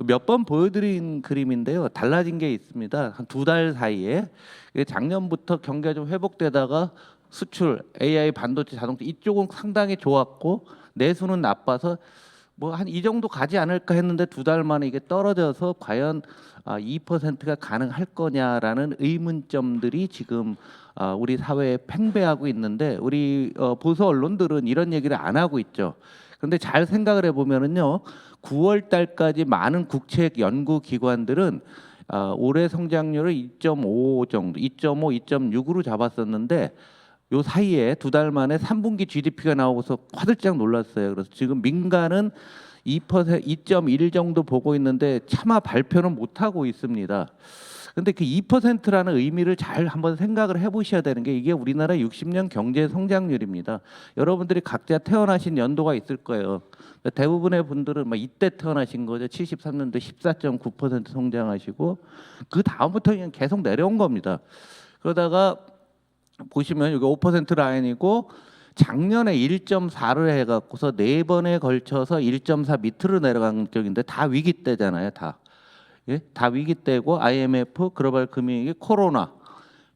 몇 번 보여드린 그림인데요. 달라진 게 있습니다. 한 2달 사이에 작년부터 경기가 좀 회복되다가 수출, AI, 반도체, 자동차 이쪽은 상당히 좋았고 내수는 나빠서 뭐 한 이 정도 가지 않을까 했는데 2달 만에 이게 떨어져서 과연 2%가 가능할 거냐라는 의문점들이 지금 우리 사회에 팽배하고 있는데 우리 보수 언론들은 이런 얘기를 안 하고 있죠. 그런데 잘 생각을 해보면은요, 9월 달까지 많은 국책 연구 기관들은 올해 성장률을 2.5 정도, 2.5, 2.6으로 잡았었는데 요 사이에 2달 만에 3분기 GDP가 나오고서 화들짝 놀랐어요. 그래서 지금 민간은 2%, 2.1 정도 보고 있는데 차마 발표는 못 하고 있습니다. 근데 그 2%라는 의미를 잘 한번 생각을 해보셔야 되는 게 이게 우리나라 60년 경제 성장률입니다. 여러분들이 각자 태어나신 연도가 있을 거예요. 대부분의 분들은 막 이때 태어나신 거죠. 73년도 14.9% 성장하시고 그 다음부터 그냥 계속 내려온 겁니다. 그러다가 보시면 여기 5% 라인이고 작년에 1.4를 해갖고서 4번에 걸쳐서 1.4 밑으로 내려간 적인데 다 위기 때잖아요. 다. 예? 다 위기 때고 IMF, 글로벌 금융위기, 코로나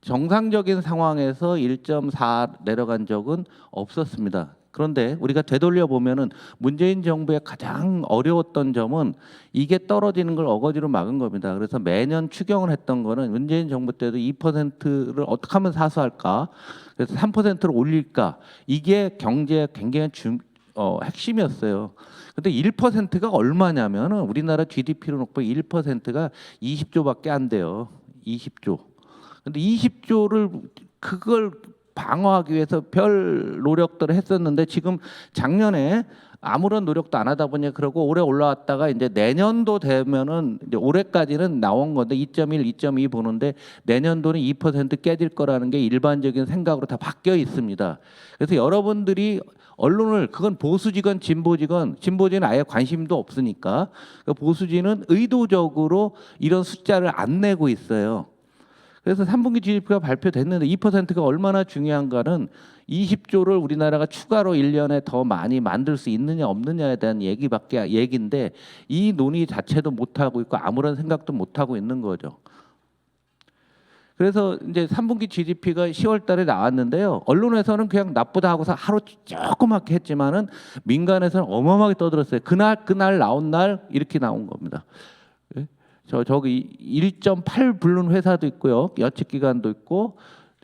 정상적인 상황에서 1.4 내려간 적은 없었습니다. 그런데 우리가 되돌려 보면은 문재인 정부의 가장 어려웠던 점은 이게 떨어지는 걸 어거지로 막은 겁니다. 그래서 매년 추경을 했던 거는 문재인 정부 때도 2%를 어떻게 하면 사수할까? 그래서 3%를 올릴까? 이게 경제의 굉장히 핵심이었어요. 근데 1%가 얼마냐면은 우리나라 GDP로 놓고 1%가 20조밖에 안 돼요. 20조. 근데 20조를 그걸 방어하기 위해서 별 노력들을 했었는데 지금 작년에 아무런 노력도 안 하다 보니 그러고 올해 올라왔다가 이제 내년도 되면은 이제 올해까지는 나온 건데 2.1, 2.2 보는데 내년도는 2% 깨질 거라는 게 일반적인 생각으로 다 바뀌어 있습니다. 그래서 여러분들이 언론을 그건 보수지건 진보지는 아예 관심도 없으니까 보수지는 의도적으로 이런 숫자를 안 내고 있어요. 그래서 3분기 GDP가 발표됐는데 2%가 얼마나 중요한가는 20조를 우리나라가 추가로 1년에 더 많이 만들 수 있느냐 없느냐에 대한 얘기인데 이 논의 자체도 못 하고 있고 아무런 생각도 못 하고 있는 거죠. 그래서 이제 3분기 GDP가 10월 달에 나왔는데요. 언론에서는 그냥 나쁘다 하고서 하루 조그맣게 했지만은 민간에서는 어마어마하게 떠들었어요. 그날 나온 날 이렇게 나온 겁니다. 저기 1.8 부른 회사도 있고요. 여측 기관도 있고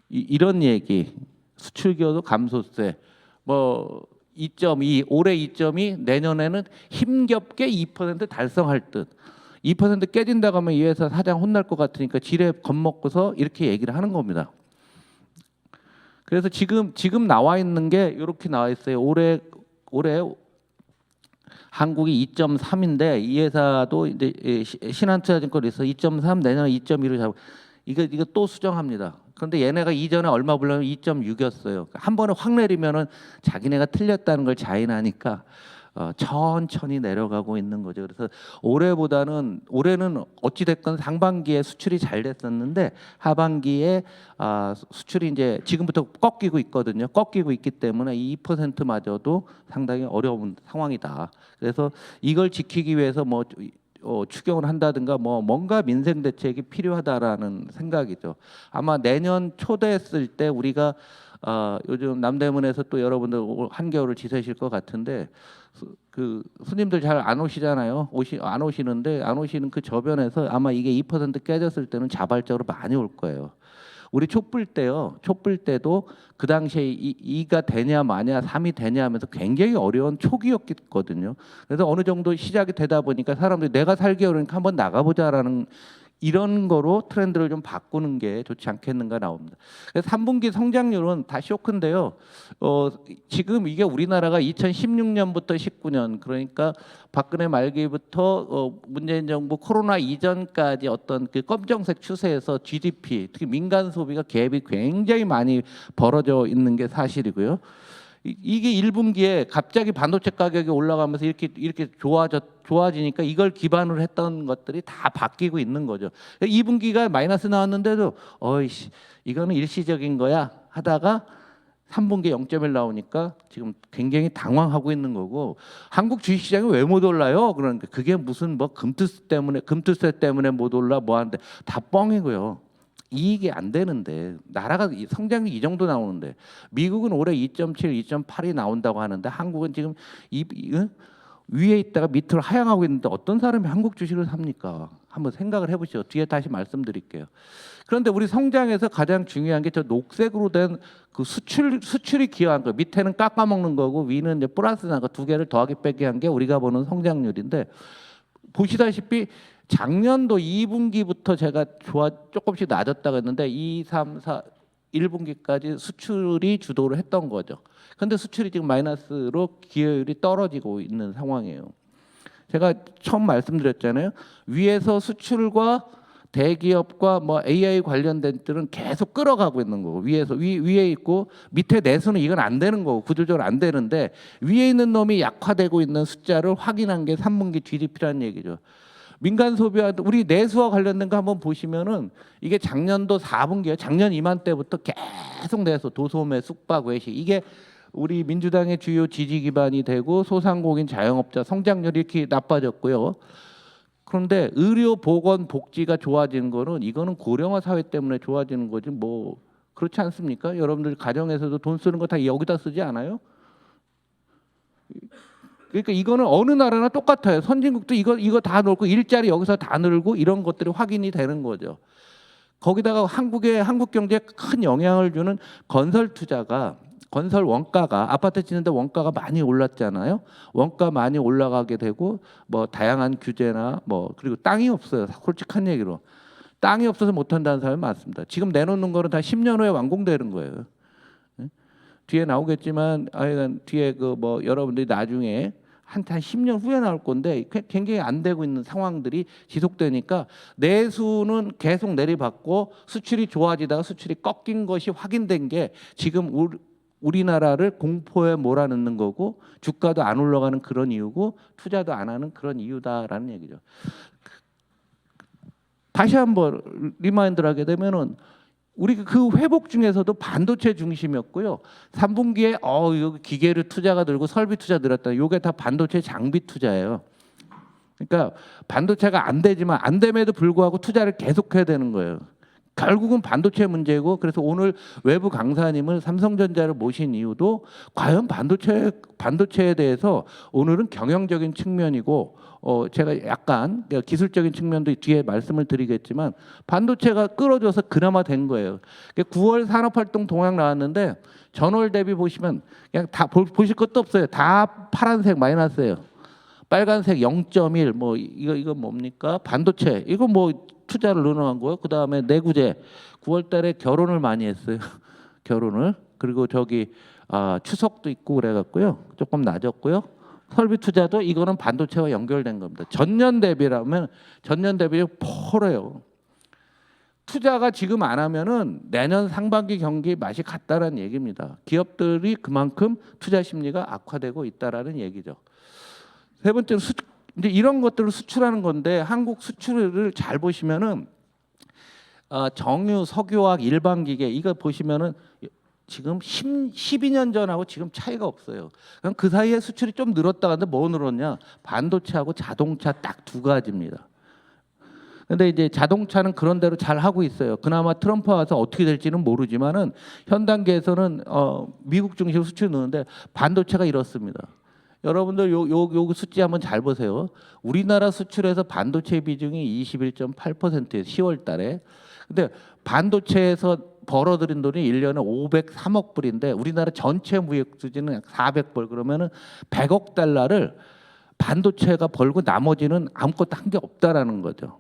이런 얘기. 수출 기여도 감소세. 뭐 2.2 올해 2.2 내년에는 힘겹게 2% 달성할 듯. 2% 깨진다고 하면 이 회사 사장 혼날 것 같으니까 지레 겁먹고서 이렇게 얘기를 하는 겁니다. 그래서 지금 나와 있는 게 이렇게 나와 있어요. 올해 한국이 2.3인데 이 회사도 이제 신한투자증권에서 2.3 내년에 2.1을 잡고 이거 또 수정합니다. 그런데 얘네가 이전에 얼마 불러면 2.6이었어요. 한 번에 확 내리면은 자기네가 틀렸다는 걸 자인하니까 천천히 내려가고 있는 거죠. 그래서 올해는 어찌 됐건 상반기에 수출이 잘 됐었는데 하반기에 수출이 이제 지금부터 꺾이고 있거든요. 꺾이고 있기 때문에 2%마저도 상당히 어려운 상황이다. 그래서 이걸 지키기 위해서 뭐 추경을 한다든가 뭐 뭔가 민생 대책이 필요하다라는 생각이죠. 아마 내년 초 됐을 때 우리가 요즘 남대문에서 또 여러분들 한겨울을 지새실 것 같은데 그 손님들 잘 안 오시잖아요. 안 오시는 그 저변에서 아마 이게 2% 깨졌을 때는 자발적으로 많이 올 거예요. 우리 촛불 때도 그 당시에 2가 되냐 마냐 3이 되냐 하면서 굉장히 어려운 초기였거든요. 그래서 어느 정도 시작이 되다 보니까 사람들이 내가 살기 어려우니까 한번 나가보자라는 이런 거로 트렌드를 좀 바꾸는 게 좋지 않겠는가 나옵니다. 그래서 3분기 성장률은 다 쇼크인데요. 지금 이게 우리나라가 2016년부터 19년 그러니까 박근혜 말기부터 문재인 정부 코로나 이전까지 어떤 그 검정색 추세에서 GDP 특히 민간 소비가 갭이 굉장히 많이 벌어져 있는 게 사실이고요. 이게 1분기에 갑자기 반도체 가격이 올라가면서 이렇게 좋아지니까 이걸 기반으로 했던 것들이 다 바뀌고 있는 거죠. 2분기가 마이너스 나왔는데도 이거는 일시적인 거야 하다가 3분기 0.1 나오니까 지금 굉장히 당황하고 있는 거고 한국 주식시장이 왜 못 올라요? 그러니까 그게 무슨 뭐 금투세 때문에 못 올라 뭐 하는데 다 뻥이고요. 이익이 안 되는데 나라가 성장률이 이 정도 나오는데 미국은 올해 2.7, 2.8이 나온다고 하는데 한국은 지금 위에 있다가 밑으로 하향하고 있는데 어떤 사람이 한국 주식을 삽니까? 한번 생각을 해보시죠. 뒤에 다시 말씀드릴게요. 그런데 우리 성장에서 가장 중요한 게 저 녹색으로 된 그 수출이 기여한 거. 밑에는 깎아먹는 거고 위는 이제 플러스 나가 두 개를 더하기 빼기 한 게 우리가 보는 성장률인데 보시다시피 작년도 2분기부터 제가 조금씩 낮았다고 했는데 2, 3, 4, 1분기까지 수출이 주도를 했던 거죠. 근데 수출이 지금 마이너스로 기여율이 떨어지고 있는 상황이에요. 제가 처음 말씀드렸잖아요. 위에서 수출과 대기업과 뭐 AI 관련된 들은 계속 끌어가고 있는 거고 위에 있고 밑에 내수는 이건 안 되는 거고 구조적으로 안 되는데 위에 있는 놈이 약화되고 있는 숫자를 확인한 게 3분기 GDP라는 얘기죠. 민간 소비와 우리 내수와 관련된 거 한번 보시면은 이게 작년도 4분기에 작년 이맘때부터 계속 내수 도소매 숙박 외식 이게 우리 민주당의 주요 지지 기반이 되고 소상공인 자영업자 성장률이 이렇게 나빠졌고요. 그런데 의료 보건 복지가 좋아지는 거는 이거는 고령화 사회 때문에 좋아지는 거지 뭐 그렇지 않습니까? 여러분들 가정에서도 돈 쓰는 거 다 여기다 쓰지 않아요? 그러니까 이거는 어느 나라나 똑같아요. 선진국도 이거 다 넣고 일자리 여기서 다 늘고 이런 것들이 확인이 되는 거죠. 거기다가 한국 경제에 큰 영향을 주는 건설 원가가 아파트 짓는데 원가가 많이 올랐잖아요. 원가 많이 올라가게 되고 뭐 다양한 규제나 뭐 그리고 땅이 없어요. 솔직한 얘기로 땅이 없어서 못 한다는 사람이 많습니다. 지금 내놓는 거는 다 10년 후에 완공되는 거예요. 뒤에 나오겠지만 뒤에 그 뭐 여러분들이 나중에 한 10년 후에 나올 건데 굉장히 안 되고 있는 상황들이 지속되니까 내수는 계속 내리받고 수출이 좋아지다가 수출이 꺾인 것이 확인된 게 지금 우리나라를 공포에 몰아넣는 거고 주가도 안 올라가는 그런 이유고 투자도 안 하는 그런 이유다라는 얘기죠. 다시 한번 리마인드를 하게 되면은 우리 그 회복 중에서도 반도체 중심이었고요. 3분기에 여기 기계를 투자가 늘고 설비 투자 늘었다. 이게 다 반도체 장비 투자예요. 그러니까 반도체가 안 되지만 안 됨에도 불구하고 투자를 계속해야 되는 거예요. 결국은 반도체 문제고 그래서 오늘 외부 강사님을 삼성전자를 모신 이유도 과연 반도체에 대해서 오늘은 경영적인 측면이고 제가 약간 기술적인 측면도 뒤에 말씀을 드리겠지만 반도체가 끌어줘서 그나마 된 거예요. 9월 산업활동 동향 나왔는데 전월 대비 보시면 그냥 다 보실 것도 없어요. 다 파란색 마이너스예요. 빨간색 0.1 뭐 이거 뭡니까? 반도체 이거 뭐 투자를 늘어난 거예요. 그 다음에 내구재 9월달에 결혼을 많이 했어요. 결혼을 그리고 저기 추석도 있고 그래갖고요. 조금 낮았고요. 설비 투자도 이거는 반도체와 연결된 겁니다. 전년 대비라면 전년 대비 펄어요. 투자가 지금 안 하면은 내년 상반기 경기 맛이 같다라는 얘기입니다. 기업들이 그만큼 투자 심리가 악화되고 있다라는 얘기죠. 세 번째는 이제 이런 것들을 수출하는 건데 한국 수출을 잘 보시면은 정유, 석유화학, 일반 기계 이거 보시면은 지금 12년 전하고 지금 차이가 없어요. 그럼 그 사이에 수출이 좀 늘었다 근데 뭐 늘었냐? 반도체하고 자동차 딱 두 가지입니다. 근데 이제 자동차는 그런 대로 잘 하고 있어요. 그나마 트럼프 와서 어떻게 될지는 모르지만은 현 단계에서는 미국 중심으로 수출이 느는데 반도체가 이렇습니다. 여러분들 요 수치 한번 잘 보세요. 우리나라 수출에서 반도체 비중이 21.8%예요. 10월 달에. 근데 반도체에서 벌어들인 돈이 1년에 503억 불인데 우리나라 전체 무역 수지는 400불 그러면은 100억 달러를 반도체가 벌고 나머지는 아무것도 한 게 없다라는 거죠.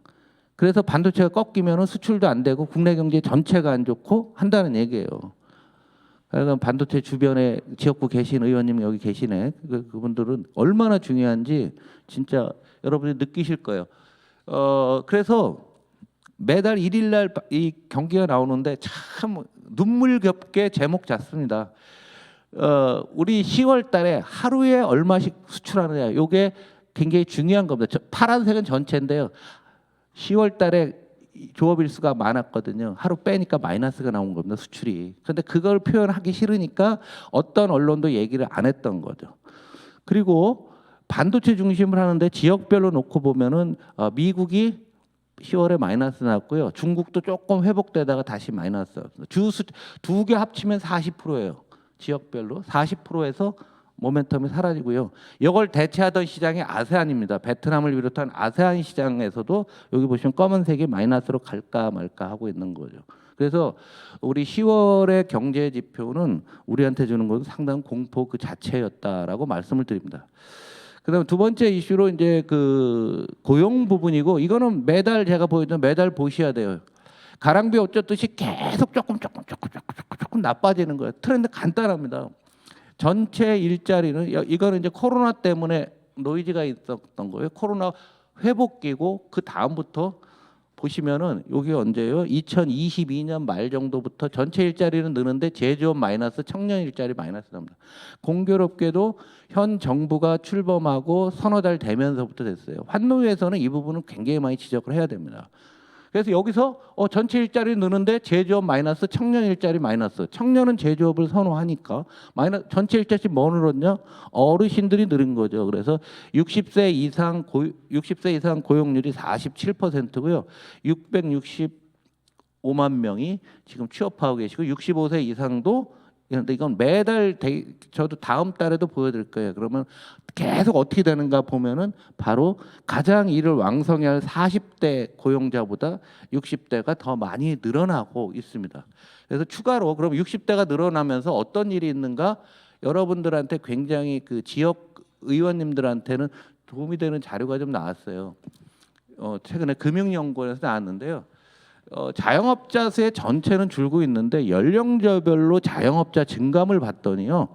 그래서 반도체가 꺾이면은 수출도 안 되고 국내 경제 전체가 안 좋고 한다는 얘기예요. 그러니까 반도체 주변에 지역구 계신 의원님 여기 계시네. 그분들은 얼마나 중요한지 진짜 여러분이 느끼실 거예요. 그래서 매달 1일 날 이 경기가 나오는데 참 눈물겹게 제목 잡습니다. 우리 10월 달에 하루에 얼마씩 수출하느냐. 이게 굉장히 중요한 겁니다. 파란색은 전체인데요. 10월 달에 조업 일수가 많았거든요. 하루 빼니까 마이너스가 나온 겁니다. 수출이. 그런데 그걸 표현하기 싫으니까 어떤 언론도 얘기를 안 했던 거죠. 그리고 반도체 중심을 하는데 지역별로 놓고 보면은 미국이 10월에 마이너스 났고요. 중국도 조금 회복되다가 다시 마이너스. 주수 두 개 합치면 40%예요. 지역별로 40%에서 모멘텀이 사라지고요. 이걸 대체하던 시장이 아세안입니다. 베트남을 비롯한 아세안 시장에서도 여기 보시면 검은색이 마이너스로 갈까 말까 하고 있는 거죠. 그래서 우리 10월의 경제 지표는 우리한테 주는 것은 상당한 공포 그 자체였다라고 말씀을 드립니다. 그다음 두 번째 이슈로 이제 그 고용 부분이고 이거는 매달 제가 보여준 매달 보셔야 돼요. 가랑비 어쩌듯이 계속 조금 나빠지는 거예요. 트렌드 간단합니다. 전체 일자리는 이거는 이제 코로나 때문에 노이즈가 있었던 거예요. 코로나 회복기고 그 다음부터 보시면은 여기 언제요? 2022년 말 정도부터 전체 일자리는 느는데 제조업 마이너스, 청년 일자리 마이너스 납니다. 공교롭게도 현 정부가 출범하고 서너 달 되면서부터 됐어요. 환노위에서는 이 부분은 굉장히 많이 지적을 해야 됩니다. 그래서 여기서 전체 일자리 느는데 제조업 마이너스, 청년 일자리 마이너스. 청년은 제조업을 선호하니까 전체 일자리 뭐 늘었냐? 어르신들이 늘은 거죠. 그래서 60세 이상 고용률이 47%고요. 665만 명이 지금 취업하고 계시고 65세 이상도 그런데 이건 매달 저도 다음 달에도 보여드릴 거예요. 그러면 계속 어떻게 되는가 보면은 바로 가장 일을 왕성히 할 40대 고용자보다 60대가 더 많이 늘어나고 있습니다. 그래서 추가로 그럼 60대가 늘어나면서 어떤 일이 있는가 여러분들한테 굉장히 그 지역 의원님들한테는 도움이 되는 자료가 좀 나왔어요. 최근에 금융연구원에서 나왔는데요. 자영업자 수의 전체는 줄고 있는데 연령별로 자영업자 증감을 봤더니요.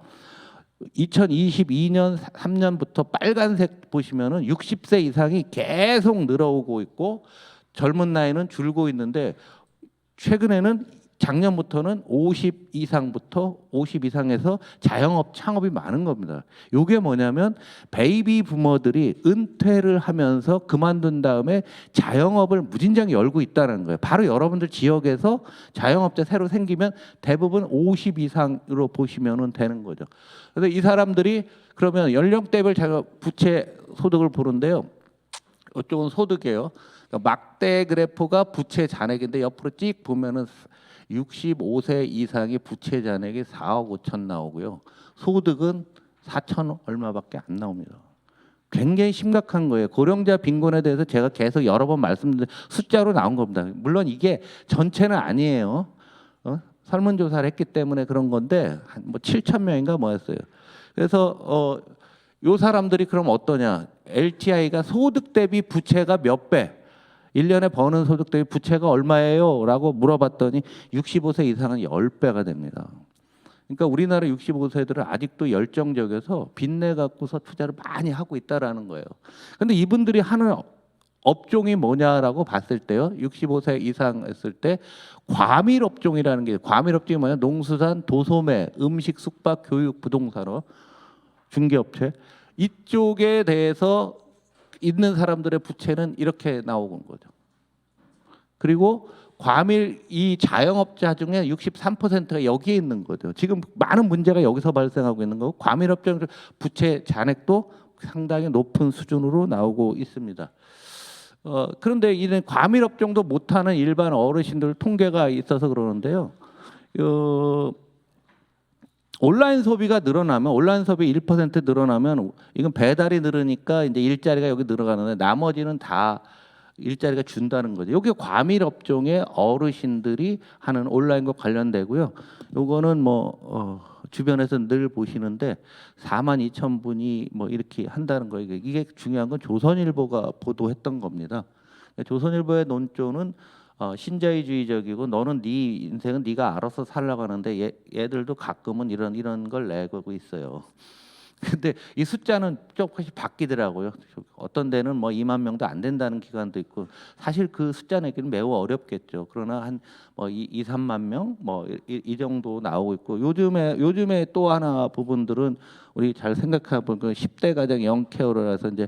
2022년 3년부터 빨간색 보시면은 60세 이상이 계속 늘어오고 있고 젊은 나이는 줄고 있는데 최근에는 작년부터는 50 이상에서 자영업 창업이 많은 겁니다. 이게 뭐냐면 베이비 부머들이 은퇴를 하면서 그만둔 다음에 자영업을 무진장히 열고 있다는 거예요. 바로 여러분들 지역에서 자영업자 새로 생기면 대부분 50 이상으로 보시면 되는 거죠. 그래서 이 사람들이 그러면 연령대별 부채 소득을 보는데요. 이쪽은 소득이에요. 그러니까 막대 그래프가 부채 잔액인데 옆으로 찍 보면은 65세 이상의 부채 잔액이 4억 5천 나오고요. 소득은 4천 얼마밖에 안 나옵니다. 굉장히 심각한 거예요. 고령자 빈곤에 대해서 제가 계속 여러 번 말씀드린 숫자로 나온 겁니다. 물론 이게 전체는 아니에요. 설문조사를 했기 때문에 그런 건데 뭐 7천 명인가 뭐였어요. 그래서 요 사람들이 그럼 어떠냐? LTI가 소득 대비 부채가 몇 배? 1년에 버는 소득 대비 부채가 얼마예요? 라고 물어봤더니 65세 이상은 10배가 됩니다. 그러니까 우리나라 65세들은 아직도 열정적이어서 빚내 갖고서 투자를 많이 하고 있다라는 거예요. 근데 이분들이 하는 업종이 뭐냐라고 봤을 때요. 65세 이상 했을 때 과밀 업종이라는 게 과밀 업종이 뭐냐? 농수산, 도소매, 음식, 숙박, 교육, 부동산업, 중개업체 이쪽에 대해서 있는 사람들의 부채는 이렇게 나오는 거죠. 그리고 과밀 이 자영업자 중에 63%가 여기에 있는 거죠. 지금 많은 문제가 여기서 발생하고 있는 거고 과밀업종 부채 잔액도 상당히 높은 수준으로 나오고 있습니다. 그런데 이런 과밀업종도 못하는 일반 어르신들 통계가 있어서 그러는데요. 온라인 소비가 늘어나면 온라인 소비 1% 늘어나면 이건 배달이 늘으니까 이제 일자리가 여기 늘어가는데 나머지는 다 일자리가 준다는 거죠. 여기 과밀 업종의 어르신들이 하는 온라인과 관련되고요. 요거는 뭐 주변에서 늘 보시는데 4만 2천 분이 뭐 이렇게 한다는 거예요. 이게 중요한 건 조선일보가 보도했던 겁니다. 조선일보의 논조는 신자유주의적이고 너는 네 인생은 네가 알아서 살라고 하는데 얘들도 가끔은 이런 걸 내고 있어요. 근데 이 숫자는 조금씩 바뀌더라고요. 어떤 데는 뭐 2만 명도 안 된다는 기관도 있고 사실 그 숫자 내기는 매우 어렵겠죠. 그러나 한 뭐 2, 3만 명 뭐 이 정도 나오고 있고 요즘에 또 하나 부분들은 우리 잘 생각해 보면 10대 가정 0케어라서 이제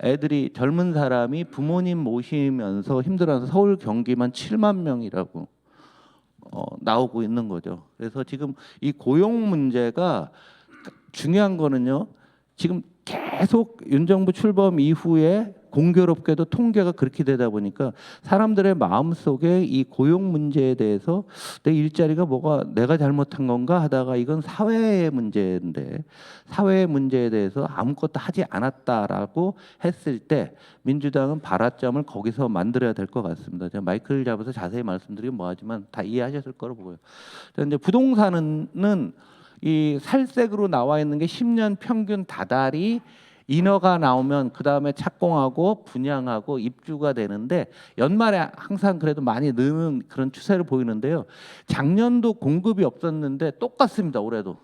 애들이 젊은 사람이 부모님 모시면서 힘들어서 서울 경기만 7만 명이라고 나오고 있는 거죠. 그래서 지금 이 고용 문제가 중요한 거는요. 지금 계속 윤 정부 출범 이후에 공교롭게도 통계가 그렇게 되다 보니까 사람들의 마음속에 이 고용 문제에 대해서 내 일자리가 뭐가 내가 잘못한 건가 하다가 이건 사회의 문제인데 사회의 문제에 대해서 아무것도 하지 않았다라고 했을 때 민주당은 발화점을 거기서 만들어야 될 것 같습니다. 제가 마이크를 잡아서 자세히 말씀드리긴 뭐하지만 다 이해하셨을 거로 보고요. 이제 부동산은 이 살색으로 나와 있는 게 10년 평균 다달이 인허가 나오면 그 다음에 착공하고 분양하고 입주가 되는데 연말에 항상 그래도 많이 느는 그런 추세를 보이는데요. 작년도 공급이 없었는데 똑같습니다. 올해도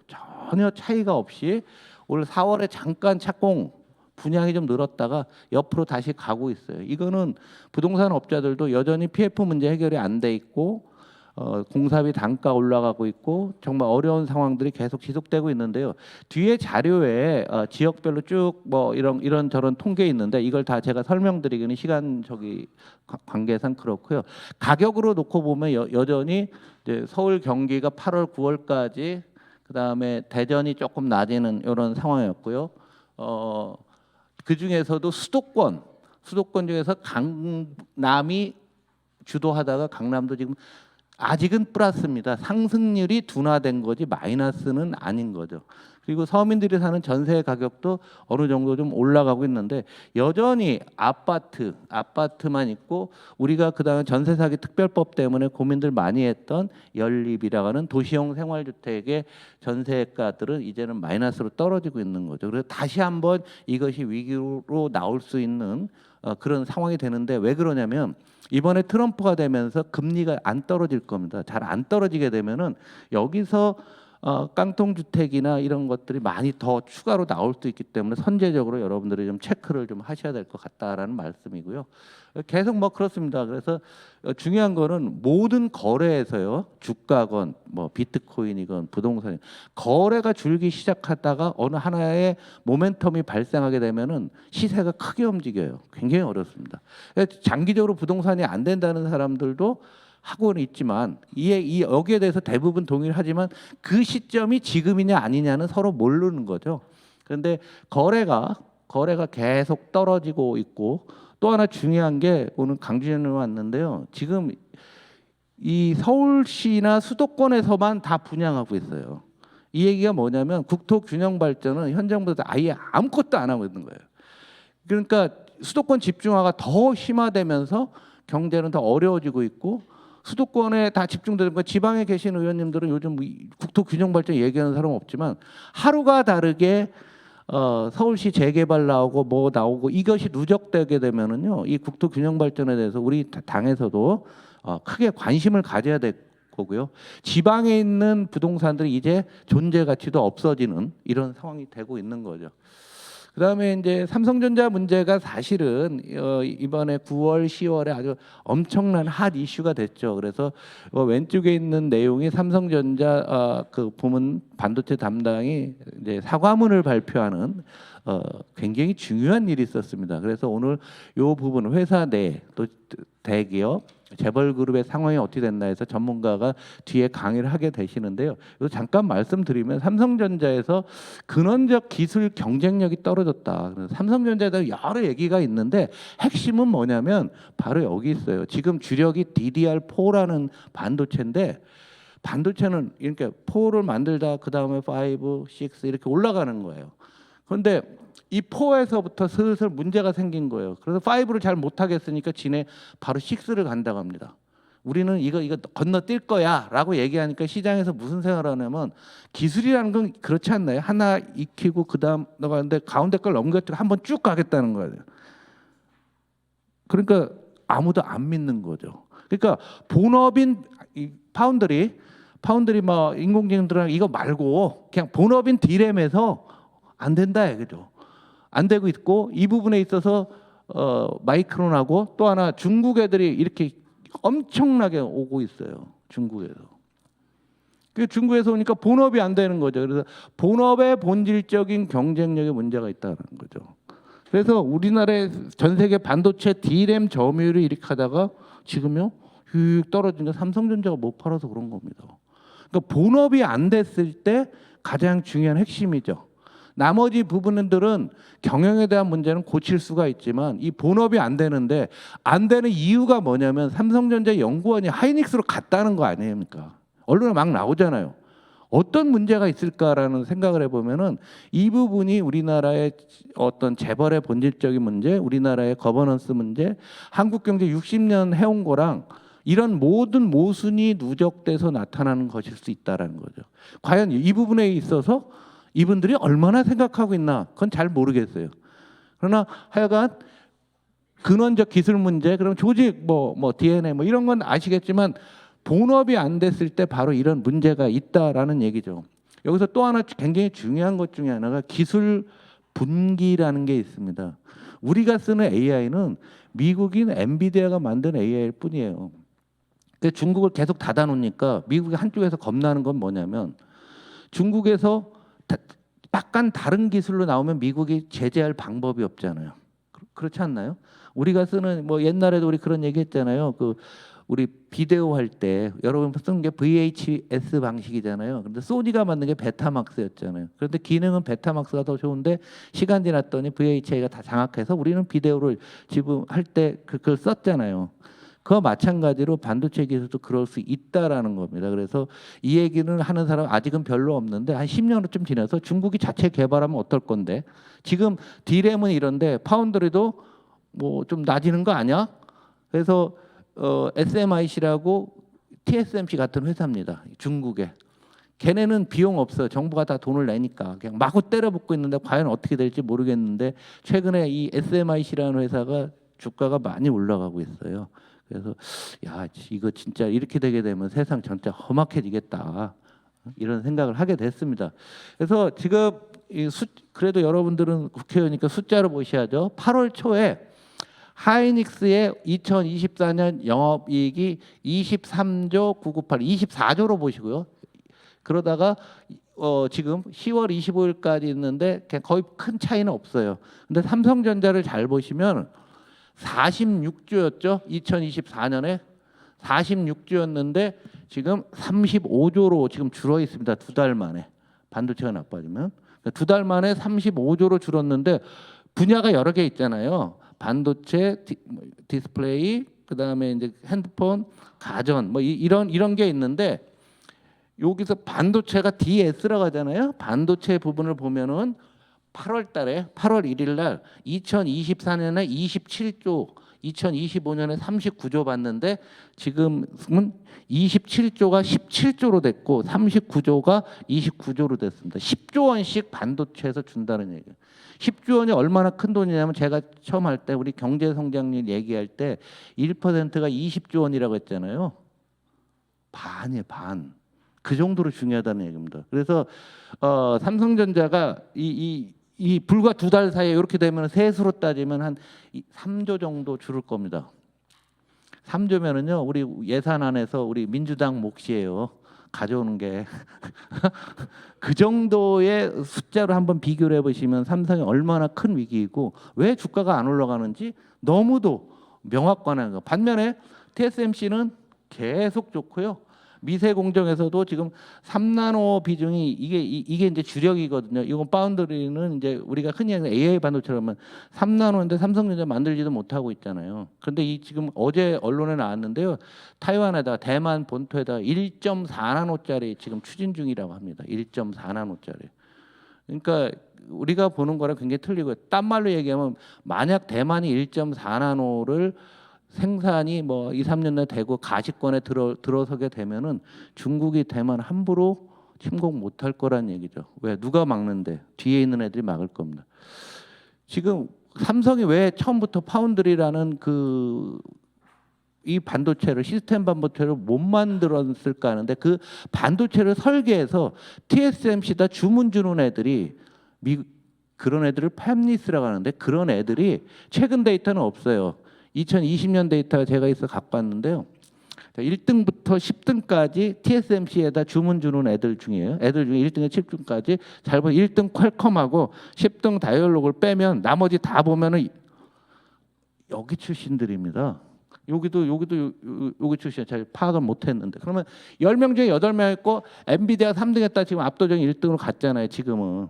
전혀 차이가 없이 올 4월에 잠깐 착공 분양이 좀 늘었다가 옆으로 다시 가고 있어요. 이거는 부동산 업자들도 여전히 PF 문제 해결이 안 돼 있고 공사비 단가 올라가고 있고 정말 어려운 상황들이 계속 지속되고 있는데요. 뒤에 자료에 지역별로 쭉 뭐 이런 저런 통계 있는데 이걸 다 제가 설명드리기는 시간 관계상 그렇고요. 가격으로 놓고 보면 여전히 이제 서울 경기가 8월 9월까지 그다음에 대전이 조금 낮아지는 이런 상황이었고요. 그 중에서도 수도권 중에서 강남이 주도하다가 강남도 지금 아직은 플러스입니다. 상승률이 둔화된 거지 마이너스는 아닌 거죠. 그리고 서민들이 사는 전세 가격도 어느 정도 좀 올라가고 있는데 여전히 아파트만 있고 우리가 그다음에 전세 사기 특별법 때문에 고민들 많이 했던 연립이라고 하는 도시형 생활주택의 전세가들은 이제는 마이너스로 떨어지고 있는 거죠. 그래서 다시 한번 이것이 위기로 나올 수 있는 그런 상황이 되는데 왜 그러냐면 이번에 트럼프가 되면서 금리가 안 떨어질 겁니다. 잘 안 떨어지게 되면은 여기서 깡통 주택이나 이런 것들이 많이 더 추가로 나올 수 있기 때문에 선제적으로 여러분들이 좀 체크를 좀 하셔야 될 것 같다라는 말씀이고요. 계속 뭐 그렇습니다. 그래서 중요한 거는 모든 거래에서요, 주가건 뭐 비트코인이건 부동산 거래가 줄기 시작하다가 어느 하나의 모멘텀이 발생하게 되면은 시세가 크게 움직여요. 굉장히 어렵습니다. 장기적으로 부동산이 안 된다는 사람들도 하고는 있지만 여기에 대해서 대부분 동의를 하지만 그 시점이 지금이냐 아니냐는 서로 모르는 거죠. 그런데 거래가 계속 떨어지고 있고 또 하나 중요한 게 오늘 강주현이 왔는데요. 지금 이 서울시나 수도권에서만 다 분양하고 있어요. 이 얘기가 뭐냐면 국토균형 발전은 현 정부에서 아예 아무것도 안 하고 있는 거예요. 그러니까 수도권 집중화가 더 심화되면서 경제는 더 어려워지고 있고 수도권에 다 집중되는 거 지방에 계신 의원님들은 요즘 국토균형 발전 얘기하는 사람 없지만 하루가 다르게 서울시 재개발 나오고 뭐 나오고 이것이 누적되게 되면은요 이 국토균형 발전에 대해서 우리 당에서도 크게 관심을 가져야 될 거고요. 지방에 있는 부동산들이 이제 존재 가치도 없어지는 이런 상황이 되고 있는 거죠. 그다음에 이제 삼성전자 문제가 사실은 이번에 9월, 10월에 아주 엄청난 핫 이슈가 됐죠. 그래서 왼쪽에 있는 내용이 삼성전자 그 부문 반도체 담당이 이제 사과문을 발표하는 굉장히 중요한 일이 있었습니다. 그래서 오늘 이 부분 회사 내 또 대기업 재벌그룹의 상황이 어떻게 됐나 해서 전문가가 뒤에 강의를 하게 되시는데요. 이거 잠깐 말씀드리면 삼성전자에서 근원적 기술 경쟁력이 떨어졌다. 그래서 삼성전자에 대한 여러 얘기가 있는데 핵심은 뭐냐면 바로 여기 있어요. 지금 주력이 DDR4라는 반도체인데 반도체는 이렇게 4를 만들다 그 다음에 5, 6 이렇게 올라가는 거예요. 그런데 이 4에서부터 슬슬 문제가 생긴 거예요. 그래서 5를 잘 못하겠으니까 지네 바로 6를 간다고 합니다. 우리는 이거 건너뛸 거야라고 얘기하니까 시장에서 무슨 생각을 하냐면 기술이라는 건 그렇지 않나요? 하나 익히고 그다음 나가는데 가운데 걸 넘겨뜨리고 한번 쭉 가겠다는 거예요. 그러니까 아무도 안 믿는 거죠. 그러니까 본업인 파운드리 뭐 인공지능 들어가는 이거 말고 그냥 본업인 디램에서 안 된다 이거죠. 안 되고 있고 이 부분에 있어서 마이크론하고 또 하나 중국 애들이 이렇게 엄청나게 오고 있어요. 중국에서. 그 중국에서 오니까 본업이 안 되는 거죠. 그래서 본업의 본질적인 경쟁력에 문제가 있다는 거죠. 그래서 우리나라의 전 세계 반도체 D램 점유율을 이렇게 하다가 지금요 휙 떨어진 게 삼성전자가 못 팔아서 그런 겁니다. 그러니까 본업이 안 됐을 때 가장 중요한 핵심이죠. 나머지 부분들은 경영에 대한 문제는 고칠 수가 있지만 이 본업이 안 되는데 안 되는 이유가 뭐냐면 삼성전자 연구원이 하이닉스로 갔다는 거 아닙니까? 언론에 막 나오잖아요. 어떤 문제가 있을까라는 생각을 해보면은 이 부분이 우리나라의 어떤 재벌의 본질적인 문제, 우리나라의 거버넌스 문제, 한국 경제 60년 해온 거랑 이런 모든 모순이 누적돼서 나타나는 것일 수 있다라는 거죠. 과연 이 부분에 있어서 이분들이 얼마나 생각하고 있나 그건 잘 모르겠어요. 그러나 하여간 근원적 기술 문제, 그럼 조직 뭐 DNA 뭐 이런 건 아시겠지만 본업이 안 됐을 때 바로 이런 문제가 있다라는 얘기죠. 여기서 또 하나 굉장히 중요한 것 중에 하나가 기술 분기라는 게 있습니다. 우리가 쓰는 AI는 미국인 엔비디아가 만든 AI일 뿐이에요. 중국을 계속 닫아놓으니까 미국이 한쪽에서 겁나는 건 뭐냐면 중국에서 약간 다른 기술로 나오면 미국이 제재할 방법이 없잖아요. 그렇지 않나요? 우리가 쓰는 뭐 옛날에도 우리 그런 얘기 했잖아요. 그 우리 비데오 할 때 여러분 쓴 게 VHS 방식이잖아요. 근데 소니가 만든 게 베타막스였잖아요. 그런데 기능은 베타막스가 더 좋은데 시간 지났더니 VHA가 다 장악해서 우리는 비데오를 지금 할 때 그걸 썼잖아요. 그와 마찬가지로 반도체 기술도 그럴 수 있다라는 겁니다. 그래서 이 얘기는 하는 사람 아직은 별로 없는데 한 10년쯤 지나서 중국이 자체 개발하면 어떨 건데 지금 D램은 이런데 파운드리도 뭐 좀 낮아지는 거 아니야? 그래서 SMIC라고 TSMC 같은 회사입니다. 중국에. 걔네는 비용 없어요. 정부가 다 돈을 내니까 그냥 마구 때려붓고 있는데 과연 어떻게 될지 모르겠는데 최근에 이 SMIC라는 회사가 주가가 많이 올라가고 있어요. 그래서 야 이거 진짜 이렇게 되게 되면 세상 진짜 험악해지겠다 이런 생각을 하게 됐습니다. 그래서 지금 그래도 여러분들은 국회의원이니까 숫자로 보셔야죠. 8월 초에 하이닉스의 2024년 영업이익이 23조 998, 24조로 보시고요. 그러다가 지금 10월 25일까지 있는데 거의 큰 차이는 없어요. 근데 삼성전자를 잘 보시면 46조였죠. 2024년에 46조였는데 지금 35조로 지금 줄어 있습니다. 두 달 만에 반도체가 나빠지면 두 달 만에 35조로 줄었는데 분야가 여러 개 있잖아요. 반도체, 디스플레이, 그다음에 이제 핸드폰, 가전 뭐 이런 게 있는데 여기서 반도체가 DS라고 하잖아요. 반도체 부분을 보면은 8월 달에 8월 1일 날 2024년에 27조, 2025년에 39조 봤는데 지금은 27조가 17조로 됐고 39조가 29조로 됐습니다. 10조 원씩 반도체에서 준다는 얘기예요. 10조 원이 얼마나 큰 돈이냐면 제가 처음 할 때 우리 경제 성장률 얘기할 때 1%가 20조 원이라고 했잖아요. 반이에요, 반. 그 정도로 중요하다는 얘기입니다. 그래서 삼성전자가 이 불과 두 달 사이에 이렇게 되면 세수로 따지면 한 3조 정도 줄을 겁니다. 3조면은요 우리 예산안에서 우리 민주당 몫이에요. 가져오는 게 그 정도의 숫자로 한번 비교를 해보시면 삼성이 얼마나 큰 위기이고 왜 주가가 안 올라가는지 너무도 명확관한 거. 반면에 TSMC는 계속 좋고요. 미세 공정에서도 지금 3나노 비중이 이게 이제 주력이거든요. 이건 파운드리는 이제 우리가 흔히 하는 AI 반도체라면 3나노인데 삼성전자 만들지도 못하고 있잖아요. 그런데 이 지금 어제 언론에 나왔는데요. 타이완에다 대만 본토에다 1.4나노짜리 지금 추진 중이라고 합니다. 1.4나노짜리. 그러니까 우리가 보는 거랑 굉장히 틀리고요. 딴 말로 얘기하면 만약 대만이 1.4나노를 생산이 뭐 2, 3년 내에 되고 가시권에 들어서게 되면은 중국이 대만 함부로 침공 못할 거란 얘기죠. 왜? 누가 막는데? 뒤에 있는 애들이 막을 겁니다. 지금 삼성이 왜 처음부터 파운드리라는 이 반도체를 시스템 반도체를 못 만들었을까 하는데 그 반도체를 설계해서 TSMC다 주문 주는 애들이 그런 애들을 팹리스라고 하는데 그런 애들이 최근 데이터는 없어요. 2020년 데이터 제가 있어 갖고 왔는데요. 1등부터 10등까지 TSMC에다 주문 주는 애들 중이에요. 애들 중에 1등에 10등까지 잘 보면 1등 퀄컴하고 10등 다이얼로그를 빼면 나머지 다 보면은 여기 출신들입니다. 여기 출신 잘 파악을 못했는데 그러면 10명 중에 8명 있고 엔비디아 3등했다 지금 압도적인 1등으로 갔잖아요. 지금은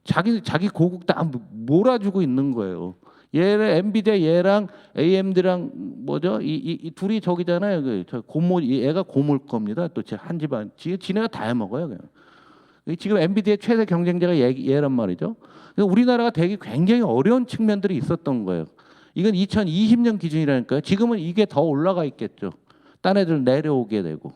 자기 고국 다 몰아주고 있는 거예요. 얘를 엔비디아 얘랑 AMD랑 뭐죠? 이 둘이 저기잖아요. 저 고모 얘가 고모일 겁니다. 또 한 집안 지네가 다 해먹어요. 그냥. 지금 엔비디아 최대 경쟁자가 얘란 말이죠. 우리나라가 되게 굉장히 어려운 측면들이 있었던 거예요. 이건 2020년 기준이라니까요. 지금은 이게 더 올라가 있겠죠. 딴 애들 내려오게 되고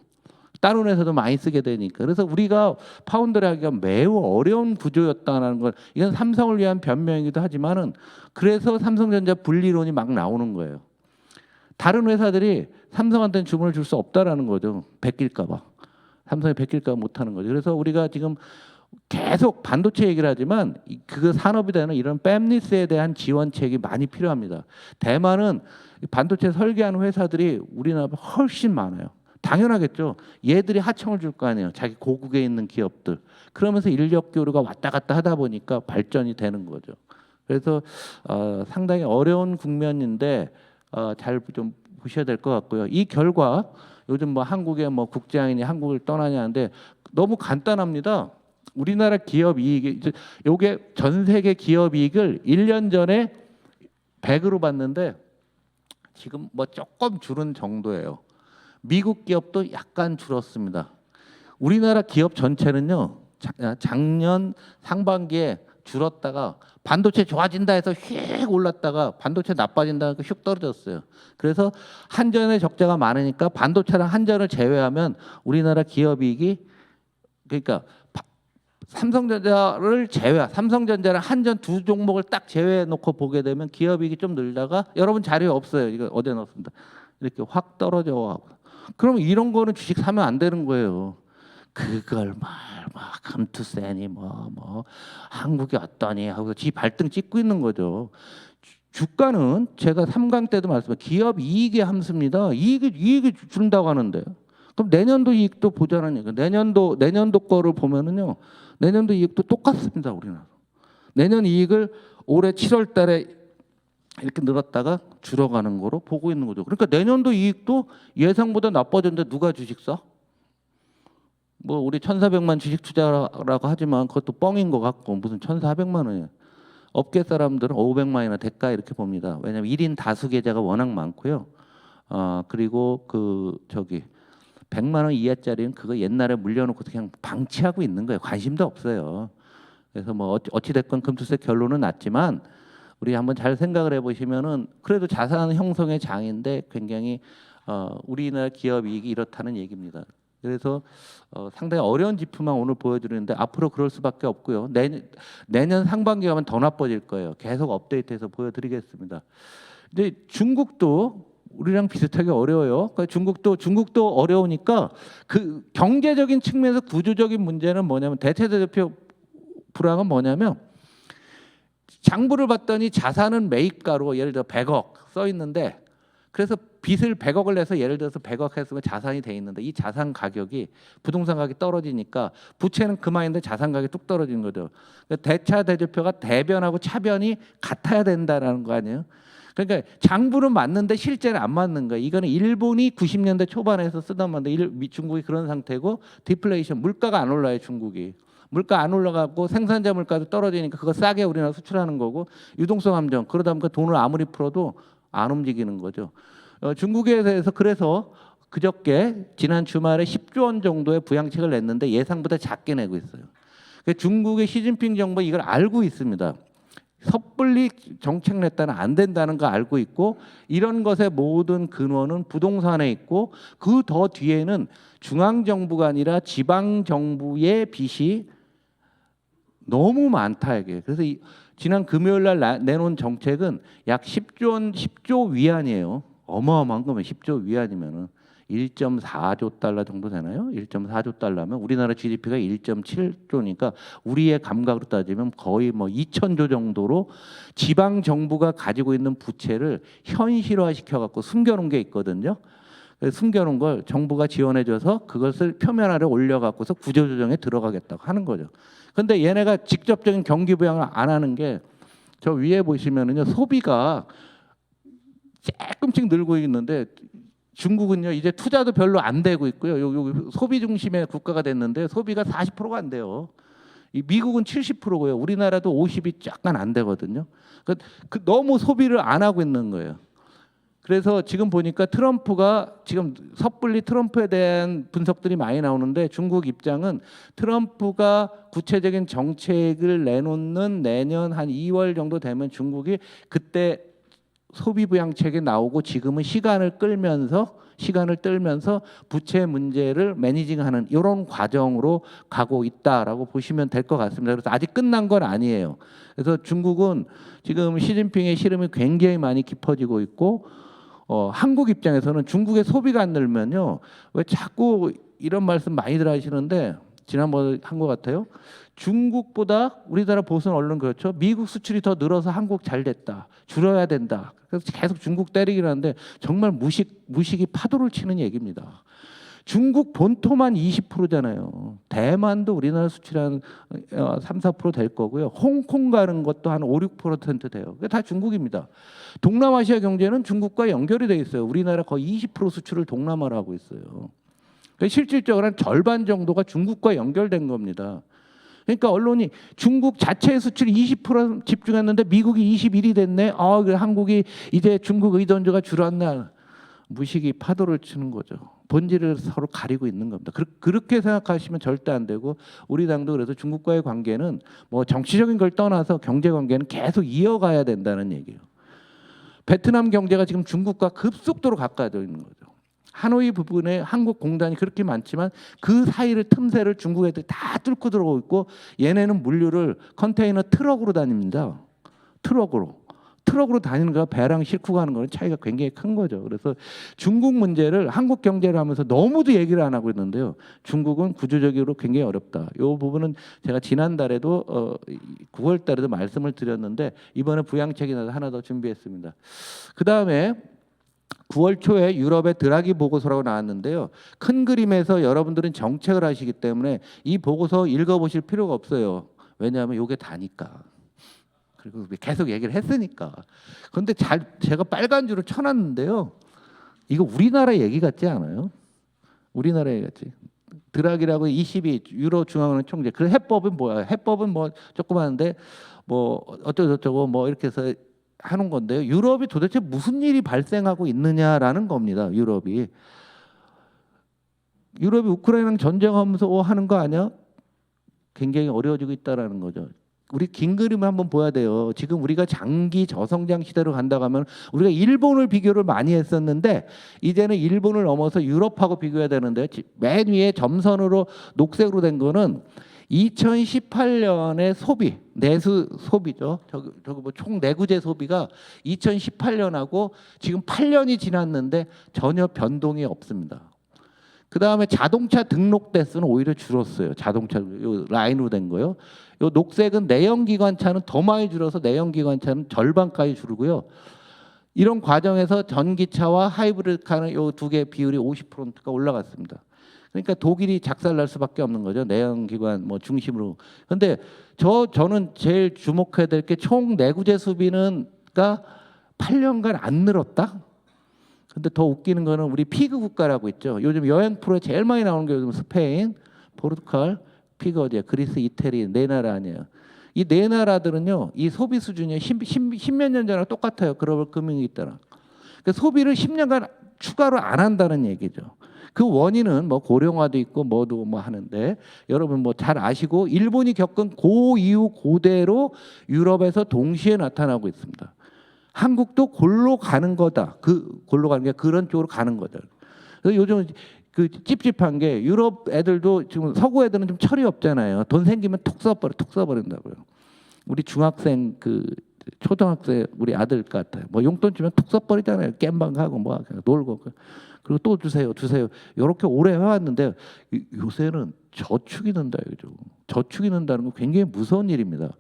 다른 회사도 많이 쓰게 되니까. 그래서 우리가 파운드를 하기가 매우 어려운 구조였다는 걸 이건 삼성을 위한 변명이기도 하지만은 그래서 삼성전자 분리론이 막 나오는 거예요. 다른 회사들이 삼성한테는 주문을 줄 수 없다라는 거죠. 베낄까 봐. 삼성이 베낄까 봐 못하는 거죠. 그래서 우리가 지금 계속 반도체 얘기를 하지만 그 산업이 되는 이런 팹리스에 대한 지원책이 많이 필요합니다. 대만은 반도체 설계하는 회사들이 우리나라보다 훨씬 많아요. 당연하겠죠. 얘들이 하청을 줄 거 아니에요. 자기 고국에 있는 기업들. 그러면서 인력 교류가 왔다 갔다 하다 보니까 발전이 되는 거죠. 그래서 상당히 어려운 국면인데 잘 좀 보셔야 될 것 같고요. 이 결과 요즘 뭐 한국의 뭐 국제항인이 한국을 떠나냐는데 너무 간단합니다. 우리나라 기업 이익이 요게 전 세계 기업 이익을 1년 전에 100으로 봤는데 지금 뭐 조금 줄은 정도예요. 미국 기업도 약간 줄었습니다. 우리나라 기업 전체는요. 작년 상반기에 줄었다가 반도체 좋아진다 해서 휙 올랐다가 반도체 나빠진다 해서 휙 떨어졌어요. 그래서 한전의 적자가 많으니까 반도체랑 한전을 제외하면 우리나라 기업 이익이 그러니까 삼성전자를 한전 두 종목을 딱 제외해 놓고 보게 되면 기업이익이 좀 늘다가 여러분 자료에 없어요. 이거 어디에 넣었습니다. 이렇게 확 떨어져. 그럼 이런 거는 주식 사면 안 되는 거예요. 그걸 막 감투세니 뭐 한국이 어떠니 하고 지 발등 찍고 있는 거죠. 주가는 제가 3강 때도 말씀드렸지만 기업 이익의 함수입니다. 이익이 준다고 하는데 그럼 내년도 이익도 보자는 얘기예요. 내년도 거를 보면은요. 내년도 이익도 똑같습니다. 우리나라. 내년 이익을 올해 7월 달에 이렇게 늘었다가 줄어가는 거로 보고 있는 거죠. 그러니까 내년도 이익도 예상보다 나빠졌는데 누가 주식 사? 뭐 우리 1,400만 주식 투자라고 하지만 그것도 뻥인 것 같고 무슨 1,400만 원이에요. 업계 사람들은 500만이나 될까 이렇게 봅니다. 왜냐하면 1인 다수 계좌가 워낙 많고요. 그리고 100만 원 이하짜리는 그거 옛날에 물려놓고 그냥 방치하고 있는 거예요. 관심도 없어요. 그래서 뭐 어찌 됐건 금투세 결론은 났지만 우리 한번 잘 생각을 해보시면은 그래도 자산 형성의 장인데 굉장히 우리나라 기업 이익이 이렇다는 얘기입니다. 그래서 상당히 어려운 지표만 오늘 보여드리는데 앞으로 그럴 수밖에 없고요. 내년 상반기 가면 더 나빠질 거예요. 계속 업데이트해서 보여드리겠습니다. 근데 중국도 우리랑 비슷하게 어려워요. 그러니까 중국도 어려우니까 그 경제적인 측면에서 구조적인 문제는 뭐냐면 대체대표 불황은 뭐냐면 장부를 봤더니 자산은 매입가로 예를 들어 100억 써 있는데 그래서 빚을 100억을 내서 예를 들어서 100억 했으면 자산이 돼 있는데 이 자산 가격이 부동산 가격이 떨어지니까 부채는 그만인데 자산 가격이 뚝 떨어지는 거죠. 그러니까 대차 대조표가 대변하고 차변이 같아야 된다라는 거 아니에요. 그러니까 장부는 맞는데 실제는 안 맞는 거예요. 이거는 일본이 90년대 초반에서 쓰던 건데 중국이 그런 상태고 디플레이션 물가가 안 올라요. 중국이. 물가 안 올라가고 생산자 물가도 떨어지니까 그거 싸게 우리나라 수출하는 거고 유동성 함정 그러다 보니까 돈을 아무리 풀어도 안 움직이는 거죠. 중국에 대해서 그래서 그저께 지난 주말에 10조 원 정도의 부양책을 냈는데 예상보다 작게 내고 있어요. 중국의 시진핑 정부 이걸 알고 있습니다. 섣불리 정책 냈다는 안 된다는 거 알고 있고 이런 것의 모든 근원은 부동산에 있고 그 더 뒤에는 중앙정부가 아니라 지방정부의 빚이 너무 많다 이게. 그래서 지난 금요일 날 내놓은 정책은 약 10조 위안이에요. 어마어마한 거면 10조 위안이면은 1.4조 달러 정도 되나요? 1.4조 달러면 우리나라 GDP가 1.7조니까 우리의 감각으로 따지면 거의 뭐 2,000조 정도로 지방 정부가 가지고 있는 부채를 현실화 시켜 갖고 숨겨놓은 게 있거든요. 숨겨놓은 걸 정부가 지원해줘서 그것을 표면 아래 올려갖고서 구조조정에 들어가겠다고 하는 거죠. 근데 얘네가 직접적인 경기 부양을 안 하는 게 저 위에 보시면은요, 소비가 조금씩 늘고 있는데 중국은요 이제 투자도 별로 안 되고 있고요. 요 소비 중심의 국가가 됐는데 소비가 40%가 안 돼요. 이 미국은 70%고요. 우리나라도 50이 약간 안 되거든요. 그 너무 소비를 안 하고 있는 거예요. 그래서 지금 보니까 트럼프가 지금 섣불리 트럼프에 대한 분석들이 많이 나오는데 중국 입장은 트럼프가 구체적인 정책을 내놓는 내년 한 2월 정도 되면 중국이 그때 소비 부양책이 나오고 지금은 시간을 끌면서 부채 문제를 매니징하는 이런 과정으로 가고 있다라고 보시면 될 것 같습니다. 그래서 아직 끝난 건 아니에요. 그래서 중국은 지금 시진핑의 시름이 굉장히 많이 깊어지고 있고 한국 입장에서는 중국의 소비가 안 늘면요. 왜 자꾸 이런 말씀 많이들 하시는데 지난번에 한 것 같아요. 중국보다 우리나라 보수 언론 그렇죠. 미국 수출이 더 늘어서 한국 잘 됐다. 줄여야 된다. 그래서 계속 중국 때리긴 하는데 정말 무식이 파도를 치는 얘기입니다. 중국 본토만 20%잖아요. 대만도 우리나라 수출이 한 3, 4%될 거고요. 홍콩 가는 것도 한 5, 6% 돼요. 그게 다 중국입니다. 동남아시아 경제는 중국과 연결이 돼 있어요. 우리나라 거의 20% 수출을 동남아로 하고 있어요. 그러니까 실질적으로 한 절반 정도가 중국과 연결된 겁니다. 그러니까 언론이 중국 자체의 수출이 20% 집중했는데 미국이 21이 됐네. 한국이 이제 중국 의존도가 줄었나. 무식이 파도를 치는 거죠. 본질을 서로 가리고 있는 겁니다. 그렇게 생각하시면 절대 안 되고 우리 당도 그래서 중국과의 관계는 뭐 정치적인 걸 떠나서 경제 관계는 계속 이어가야 된다는 얘기예요. 베트남 경제가 지금 중국과 급속도로 가까워져 있는 거죠. 하노이 부분에 한국 공단이 그렇게 많지만 그 사이를 틈새를 중국 애들이 다 뚫고 들어오고 있고 얘네는 물류를 컨테이너 트럭으로 다닙니다. 트럭으로 다니는 거와 배랑 싣고 가는 거는 차이가 굉장히 큰 거죠. 그래서 중국 문제를 한국 경제를 하면서 너무도 얘기를 안 하고 있는데요. 중국은 구조적으로 굉장히 어렵다. 이 부분은 제가 지난달에도 9월 달에도 말씀을 드렸는데 이번에 부양책이 나서 하나 더 준비했습니다. 그다음에 9월 초에 유럽의 드라기 보고서라고 나왔는데요. 큰 그림에서 여러분들은 정책을 하시기 때문에 이 보고서 읽어보실 필요가 없어요. 왜냐하면 이게 다니까. 그리고 계속 얘기를 했으니까. 그런데 제가 빨간 줄을 쳐놨는데요. 이거 우리나라 얘기 같지 않아요? 우리나라 얘기 같지. 드라기라고 22 유로 중앙은행 총재. 그 해법은 뭐야? 해법은 뭐 조그마한데 뭐 어쩌고저쩌고 뭐 이렇게 해서 하는 건데요. 유럽이 도대체 무슨 일이 발생하고 있느냐라는 겁니다. 유럽이 우크라이나랑 전쟁하면서 하는 거 아니야? 굉장히 어려워지고 있다라는 거죠. 우리 긴 그림을 한번 봐야 돼요. 지금 우리가 장기 저성장 시대로 간다고 하면 우리가 일본을 비교를 많이 했었는데 이제는 일본을 넘어서 유럽하고 비교해야 되는데 맨 위에 점선으로 녹색으로 된 거는 2018년의 소비, 내수 소비죠. 저기 뭐 총 내구재 소비가 2018년하고 지금 8년이 지났는데 전혀 변동이 없습니다. 그 다음에 자동차 등록 대수는 오히려 줄었어요. 자동차 요 라인으로 된 거요. 요 녹색은 내연기관차는 더 많이 줄어서 내연기관차는 절반까지 줄고요. 이런 과정에서 전기차와 하이브리드카는 요 두 개 비율이 50%가 올라갔습니다. 그러니까 독일이 작살날 수밖에 없는 거죠. 내연기관 뭐 중심으로. 그런데 저는 제일 주목해야 될 게 총 내구재 소비는가 8년간 안 늘었다. 근데 더 웃기는 거는 우리 피그 국가라고 있죠. 요즘 여행 프로에 제일 많이 나오는 게 요즘 스페인, 포르투갈, 피그 어디야? 그리스, 이태리 네 나라 아니에요. 이 네 나라들은요, 이 소비 수준이 10몇 년 전랑 똑같아요. 글로벌 금융위기 때랑. 그러니까 소비를 10년간 추가로 안 한다는 얘기죠. 그 원인은 뭐 고령화도 있고 뭐도 뭐 하는데 여러분 뭐 잘 아시고 일본이 겪은 고 이후 고대로 유럽에서 동시에 나타나고 있습니다. 한국도 골로 가는 거다. 골로 가는 게 그런 쪽으로 가는 거다. 그래서 요즘 그 찝찝한 게 유럽 애들도 지금 서구 애들은 좀 철이 없잖아요. 돈 생기면 톡 써버린다고요. 우리 중학생 초등학생 우리 아들 같아요. 뭐 용돈 주면 톡 써버리잖아요. 겜방 가고 뭐 놀고 그리고 또 주세요. 이렇게 오래 해왔는데 요새는 저축이 는다 이거죠. 저축이 는다는 건 굉장히 무서운 일입니다.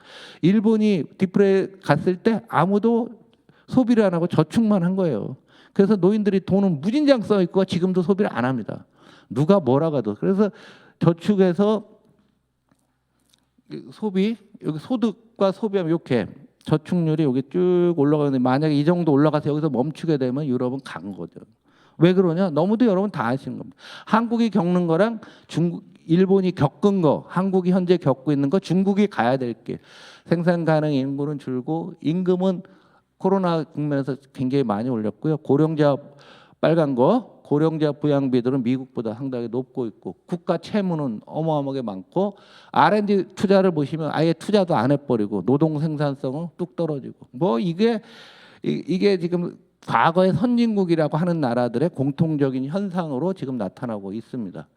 일본이 디프레 갔을 때 아무도 소비를 안 하고 저축만 한 거예요. 그래서 노인들이 돈은 무진장 써 있고 지금도 소비를 안 합니다. 누가 뭐라고 해도. 그래서 저축에서 소비, 여기 소득과 소비하면 이렇게 저축률이 여기 쭉 올라가는데 만약에 이 정도 올라가서 여기서 멈추게 되면 유럽은 간 거죠. 왜 그러냐? 너무도 여러분 다 아시는 겁니다. 한국이 겪는 거랑 일본이 겪은 거, 한국이 현재 겪고 있는 거, 중국이 가야 될 길. 생산 가능 인구는 줄고 임금은 코로나 국면에서 굉장히 많이 올렸고요. 고령자 빨간 거, 고령자 부양비들은 미국보다 상당히 높고 있고 국가 채무는 어마어마하게 많고 R&D 투자를 보시면 아예 투자도 안 해버리고 노동 생산성은 뚝 떨어지고 뭐 이게 지금 과거의 선진국이라고 하는 나라들의 공통적인 현상으로 지금 나타나고 있습니다.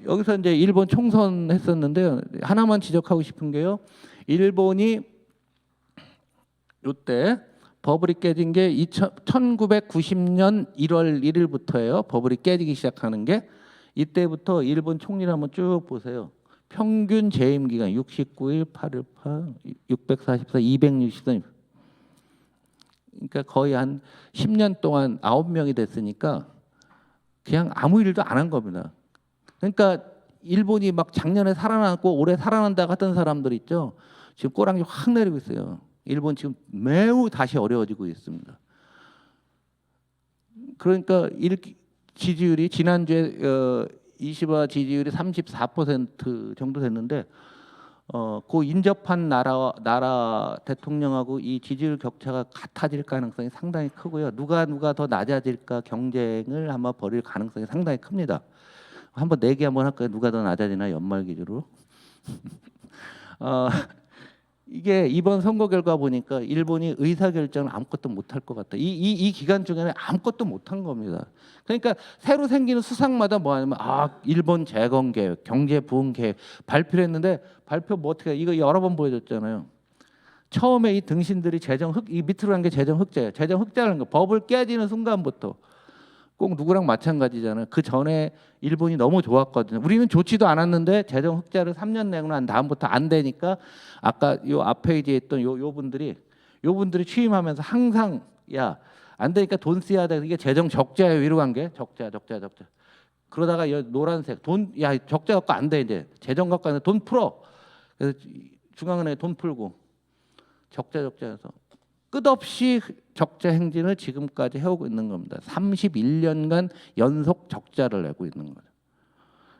여기서 이제 일본 총선 했었는데요. 하나만 지적하고 싶은 게요. 일본이 이때 버블이 깨진 게 1990년 1월 1일부터예요. 버블이 깨지기 시작하는 게 이때부터 일본 총리를 한번 쭉 보세요. 평균 재임 기간 69일, 818, 644, 264. 그러니까 거의 한 10년 동안 9명이 됐으니까 그냥 아무 일도 안 한 겁니다. 그러니까 일본이 막 작년에 살아났고 올해 살아난다 하던 사람들 있죠. 지금 꼬랑지 확 내리고 있어요. 일본 지금 매우 다시 어려워지고 있습니다. 그러니까 지지율이 지난주에 이시바 지지율이 34% 정도 됐는데 그 인접한 나라 대통령하고 이 지지율 격차가 같아질 가능성이 상당히 크고요. 누가 더 낮아질까 경쟁을 한번 벌일 가능성이 상당히 큽니다. 한번 내기 한번 할까요? 누가 더 낮아지나 연말 기준으로? 이게 이번 선거 결과 보니까 일본이 의사결정을 아무것도 못할 것 같다. 이 기간 중에는 아무것도 못한 겁니다. 그러니까 새로 생기는 수상마다 뭐 하냐면 일본 재건 계획, 경제 부흥 계획 발표를 했는데 발표 뭐 어떻게 이거 여러 번 보여줬잖아요. 처음에 이 등신들이 이 밑으로 간 게 재정 흑자예요. 재정 흑자라는 거 버블 깨지는 순간부터 꼭 누구랑 마찬가지잖아요. 그 전에 일본이 너무 좋았거든요. 우리는 좋지도 않았는데 재정 흑자를 3년 내고 난 다음부터 안 되니까 아까 요 앞 페이지에 있던 요 분들이 취임하면서 항상 안 되니까 돈 써야 돼. 이게 재정 적자예요. 위로 간 게 적자. 그러다가 노란색 적자 갖고 안 돼 이제 재정 갖고 안 돼. 돈 풀어. 그래서 중앙은행에 돈 풀고 적자해서 끝없이 적자 행진을 지금까지 해오고 있는 겁니다. 31년간 연속 적자를 내고 있는 거죠.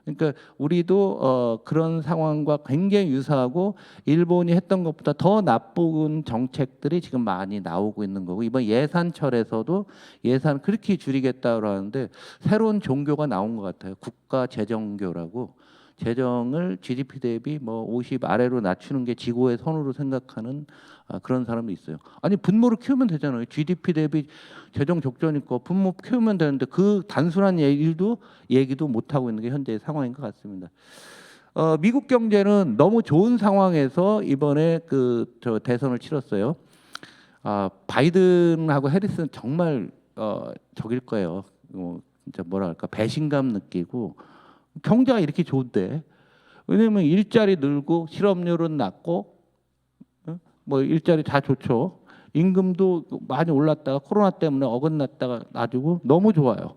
그러니까 우리도 그런 상황과 굉장히 유사하고 일본이 했던 것보다 더 나쁜 정책들이 지금 많이 나오고 있는 거고 이번 예산철에서도 예산 그렇게 줄이겠다고 하는데 새로운 종교가 나온 것 같아요. 국가재정교라고 재정을 GDP 대비 뭐 50 아래로 낮추는 게 지고의 선으로 생각하는 그런 사람도 있어요. 아니 분모를 키우면 되잖아요. GDP 대비 재정 적자니까 분모 키우면 되는데 그 단순한 얘기도 못 하고 있는 게 현재의 상황인 것 같습니다. 미국 경제는 너무 좋은 상황에서 이번에 저 대선을 치렀어요. 바이든하고 해리스는 정말 적일 거예요. 진짜 뭐랄까 배신감 느끼고 경제가 이렇게 좋은데 왜냐면 일자리 늘고 실업률은 낮고 뭐 일자리 다 좋죠. 임금도 많이 올랐다가 코로나 때문에 어긋났다가 놔주고 너무 좋아요.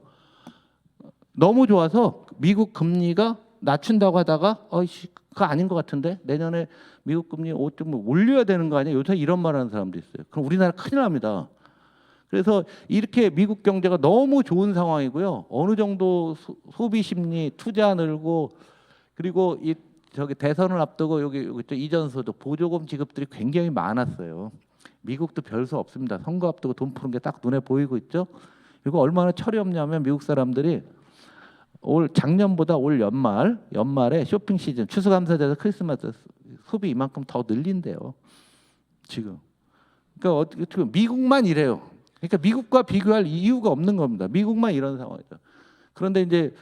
너무 좋아서 미국 금리가 낮춘다고 하다가 그거 아닌 것 같은데 내년에 미국 금리 좀 올려야 되는 거 아니야? 요새 이런 말하는 사람도 있어요. 그럼 우리나라 큰일 납니다. 그래서 이렇게 미국 경제가 너무 좋은 상황이고요. 어느 정도 소비 심리, 투자 늘고 그리고 저기 대선을 앞두고 여기 이전소득 보조금 지급들이 굉장히 많았어요. 미국도 별 수 없습니다. 선거 앞두고 돈 푸는 게 딱 눈에 보이고 있죠. 그리고 얼마나 철이 없냐면 미국 사람들이 작년보다 올 연말에 쇼핑 시즌 추수감사절에서 크리스마스 소비 이만큼 더 늘린대요. 지금. 그러니까 어떻게 미국만 이래요. 그러니까 미국과 비교할 이유가 없는 겁니다. 미국만 이런 상황이죠. 그런데 이제